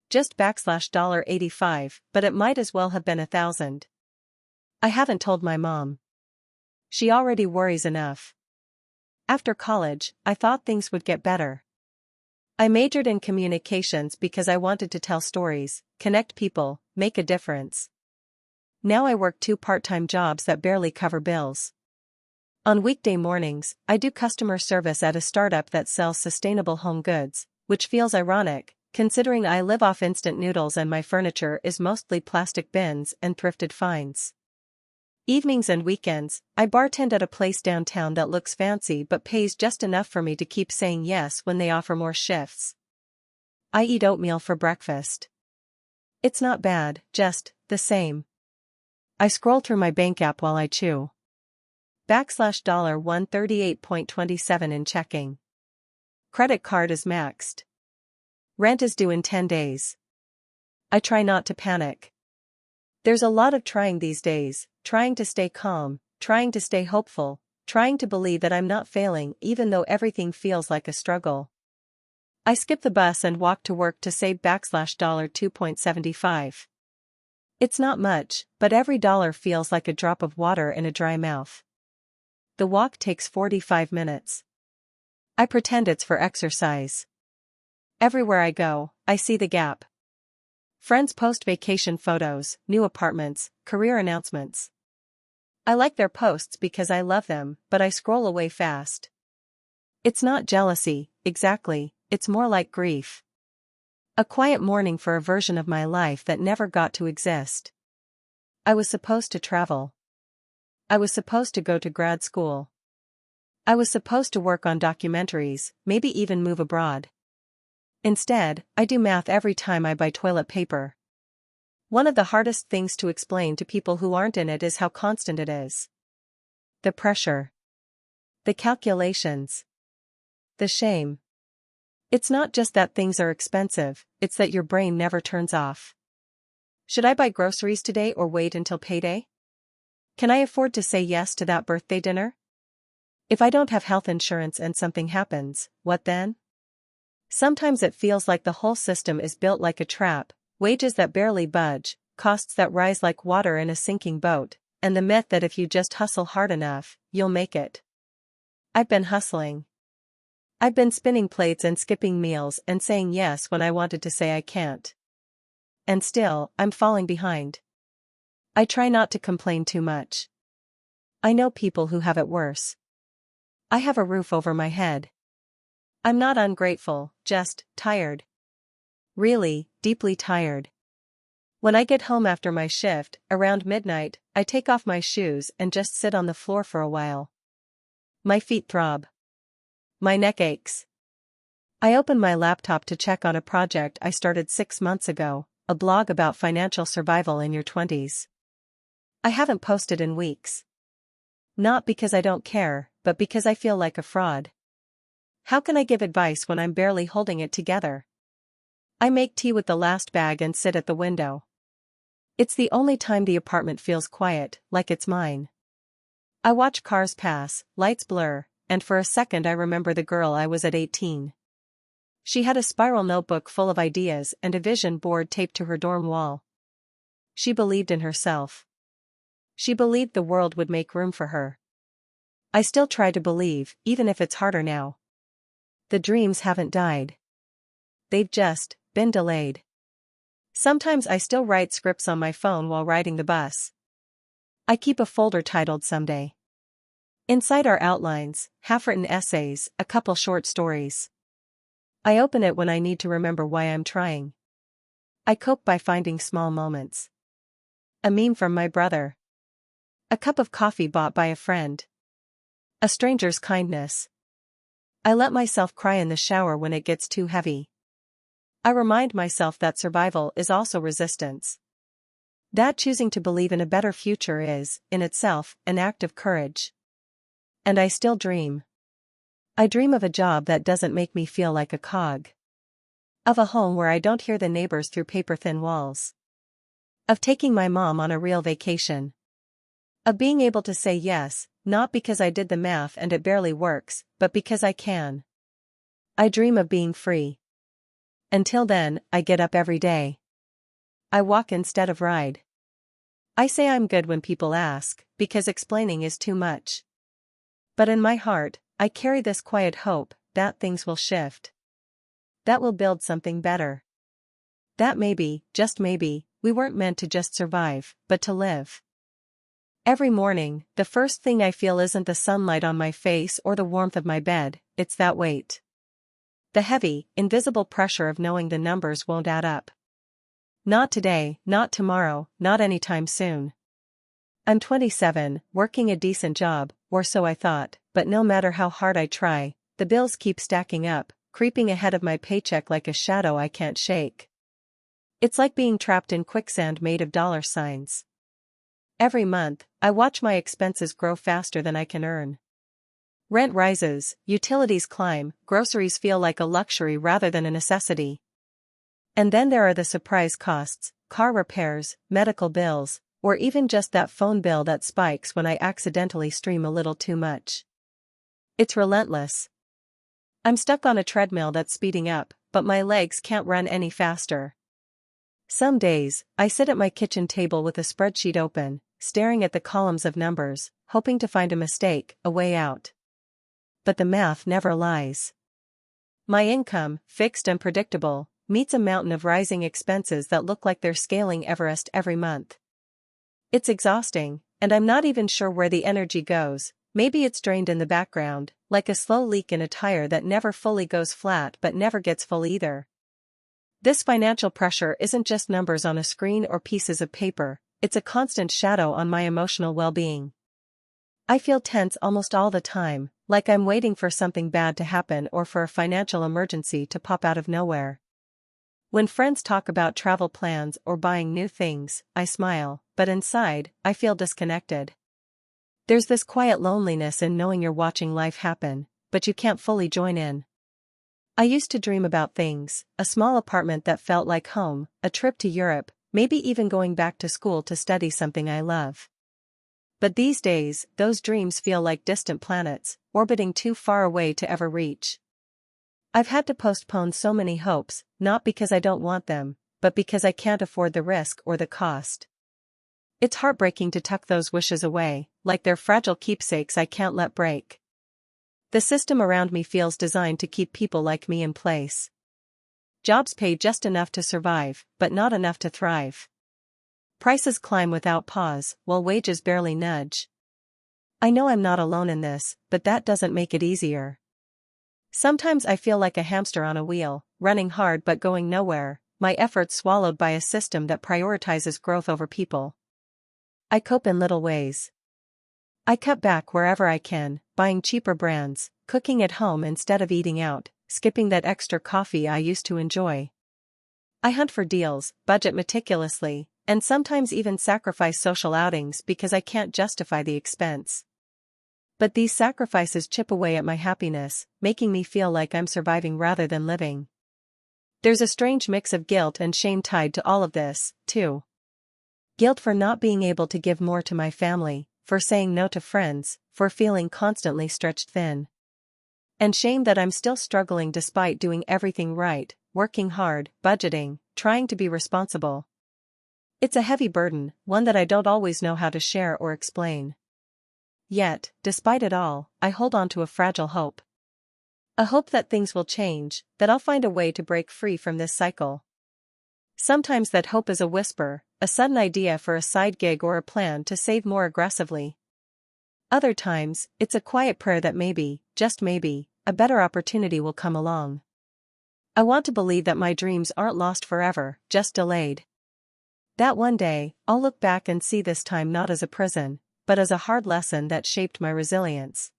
Just $85, but it might as well have been $1,000. I haven't told my mom. She already worries enough. After college, I thought things would get better. I majored in communications because I wanted to tell stories, connect people, make a difference. Now I work 2 part-time jobs that barely cover bills. On weekday mornings, I do customer service at a startup that sells sustainable home goods, which feels ironic, considering I live off instant noodles and my furniture is mostly plastic bins and thrifted finds. Evenings and weekends, I bartend at a place downtown that looks fancy but pays just enough for me to keep saying yes when they offer more shifts. I eat oatmeal for breakfast. It's not bad, just the same. I scroll through my bank app while I chew. $138.27 in checking. Credit card is maxed. Rent is due in 10 days. I try not to panic. There's a lot of trying these days, trying to stay calm, trying to stay hopeful, trying to believe that I'm not failing even though everything feels like a struggle. I skip the bus and walk to work to save $2.75. It's not much, but every dollar feels like a drop of water in a dry mouth. The walk takes 45 minutes. I pretend it's for exercise. Everywhere I go, I see the gap. Friends post vacation photos, new apartments, career announcements. I like their posts because I love them, but I scroll away fast. It's not jealousy, exactly, it's more like grief. A quiet mourning for a version of my life that never got to exist. I was supposed to travel. I was supposed to go to grad school. I was supposed to work on documentaries, maybe even move abroad. Instead, I do math every time I buy toilet paper. One of the hardest things to explain to people who aren't in it is how constant it is. The pressure. The calculations. The shame. It's not just that things are expensive, it's that your brain never turns off. Should I buy groceries today or wait until payday? Can I afford to say yes to that birthday dinner? If I don't have health insurance and something happens, what then? Sometimes it feels like the whole system is built like a trap, wages that barely budge, costs that rise like water in a sinking boat, and the myth that if you just hustle hard enough, you'll make it. I've been hustling. I've been spinning plates and skipping meals and saying yes when I wanted to say I can't. And still, I'm falling behind. I try not to complain too much. I know people who have it worse. I have a roof over my head. I'm not ungrateful, just tired. Really, deeply tired. When I get home after my shift, around midnight, I take off my shoes and just sit on the floor for a while. My feet throb. My neck aches. I open my laptop to check on a project I started 6 months ago, a blog about financial survival in your 20s. I haven't posted in weeks. Not because I don't care, but because I feel like a fraud. How can I give advice when I'm barely holding it together? I make tea with the last bag and sit at the window. It's the only time the apartment feels quiet, like it's mine. I watch cars pass, lights blur, and for a second I remember the girl I was at 18. She had a spiral notebook full of ideas and a vision board taped to her dorm wall. She believed in herself. She believed the world would make room for her. I still try to believe, even if it's harder now. The dreams haven't died. They've just been delayed. Sometimes I still write scripts on my phone while riding the bus. I keep a folder titled Someday. Inside are outlines, half-written essays, a couple short stories. I open it when I need to remember why I'm trying. I cope by finding small moments. A meme from my brother. A cup of coffee bought by a friend. A stranger's kindness. I let myself cry in the shower when it gets too heavy. I remind myself that survival is also resistance. That choosing to believe in a better future is, in itself, an act of courage. And I still dream. I dream of a job that doesn't make me feel like a cog. Of a home where I don't hear the neighbors through paper-thin walls. Of taking my mom on a real vacation. Of being able to say yes, not because I did the math and it barely works, but because I can. I dream of being free. Until then, I get up every day. I walk instead of ride. I say I'm good when people ask, because explaining is too much. But in my heart, I carry this quiet hope that things will shift. That we'll build something better. That maybe, just maybe, we weren't meant to just survive, but to live. Every morning, the first thing I feel isn't the sunlight on my face or the warmth of my bed, it's that weight. The heavy, invisible pressure of knowing the numbers won't add up. Not today, not tomorrow, not anytime soon. I'm 27, working a decent job, or so I thought, but no matter how hard I try, the bills keep stacking up, creeping ahead of my paycheck like a shadow I can't shake. It's like being trapped in quicksand made of dollar signs. Every month, I watch my expenses grow faster than I can earn. Rent rises, utilities climb, groceries feel like a luxury rather than a necessity. And then there are the surprise costs, car repairs, medical bills, or even just that phone bill that spikes when I accidentally stream a little too much. It's relentless. I'm stuck on a treadmill that's speeding up, but my legs can't run any faster. Some days, I sit at my kitchen table with a spreadsheet open, staring at the columns of numbers, hoping to find a mistake, a way out. But the math never lies. My income, fixed and predictable, meets a mountain of rising expenses that look like they're scaling Everest every month. It's exhausting, and I'm not even sure where the energy goes. Maybe it's drained in the background, like a slow leak in a tire that never fully goes flat but never gets full either. This financial pressure isn't just numbers on a screen or pieces of paper, it's a constant shadow on my emotional well-being. I feel tense almost all the time, like I'm waiting for something bad to happen or for a financial emergency to pop out of nowhere. When friends talk about travel plans or buying new things, I smile, but inside, I feel disconnected. There's this quiet loneliness in knowing you're watching life happen, but you can't fully join in. I used to dream about things, a small apartment that felt like home, a trip to Europe, maybe even going back to school to study something I love. But these days, those dreams feel like distant planets, orbiting too far away to ever reach. I've had to postpone so many hopes, not because I don't want them, but because I can't afford the risk or the cost. It's heartbreaking to tuck those wishes away, like they're fragile keepsakes I can't let break. The system around me feels designed to keep people like me in place. Jobs pay just enough to survive, but not enough to thrive. Prices climb without pause, while wages barely nudge. I know I'm not alone in this, but that doesn't make it easier. Sometimes I feel like a hamster on a wheel, running hard but going nowhere, my efforts swallowed by a system that prioritizes growth over people. I cope in little ways. I cut back wherever I can, buying cheaper brands, cooking at home instead of eating out, skipping that extra coffee I used to enjoy. I hunt for deals, budget meticulously, and sometimes even sacrifice social outings because I can't justify the expense. But these sacrifices chip away at my happiness, making me feel like I'm surviving rather than living. There's a strange mix of guilt and shame tied to all of this, too. Guilt for not being able to give more to my family, for saying no to friends, for feeling constantly stretched thin. And shame that I'm still struggling despite doing everything right, working hard, budgeting, trying to be responsible. It's a heavy burden, one that I don't always know how to share or explain. Yet, despite it all, I hold on to a fragile hope. A hope that things will change, that I'll find a way to break free from this cycle. Sometimes that hope is a whisper, a sudden idea for a side gig or a plan to save more aggressively. Other times, it's a quiet prayer that maybe, just maybe, a better opportunity will come along. I want to believe that my dreams aren't lost forever, just delayed. That one day, I'll look back and see this time not as a prison, but as a hard lesson that shaped my resilience.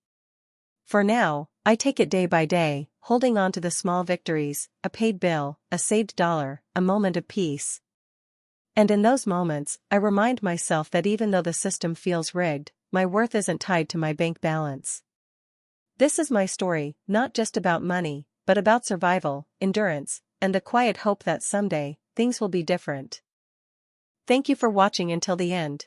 For now, I take it day by day, holding on to the small victories, a paid bill, a saved dollar, a moment of peace. And in those moments, I remind myself that even though the system feels rigged, my worth isn't tied to my bank balance. This is my story, not just about money, but about survival, endurance, and the quiet hope that someday, things will be different. Thank you for watching until the end.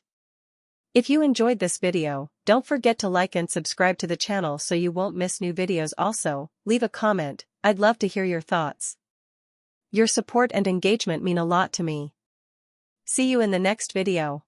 If you enjoyed this video, don't forget to like and subscribe to the channel so you won't miss new videos. Also, leave a comment, I'd love to hear your thoughts. Your support and engagement mean a lot to me. See you in the next video.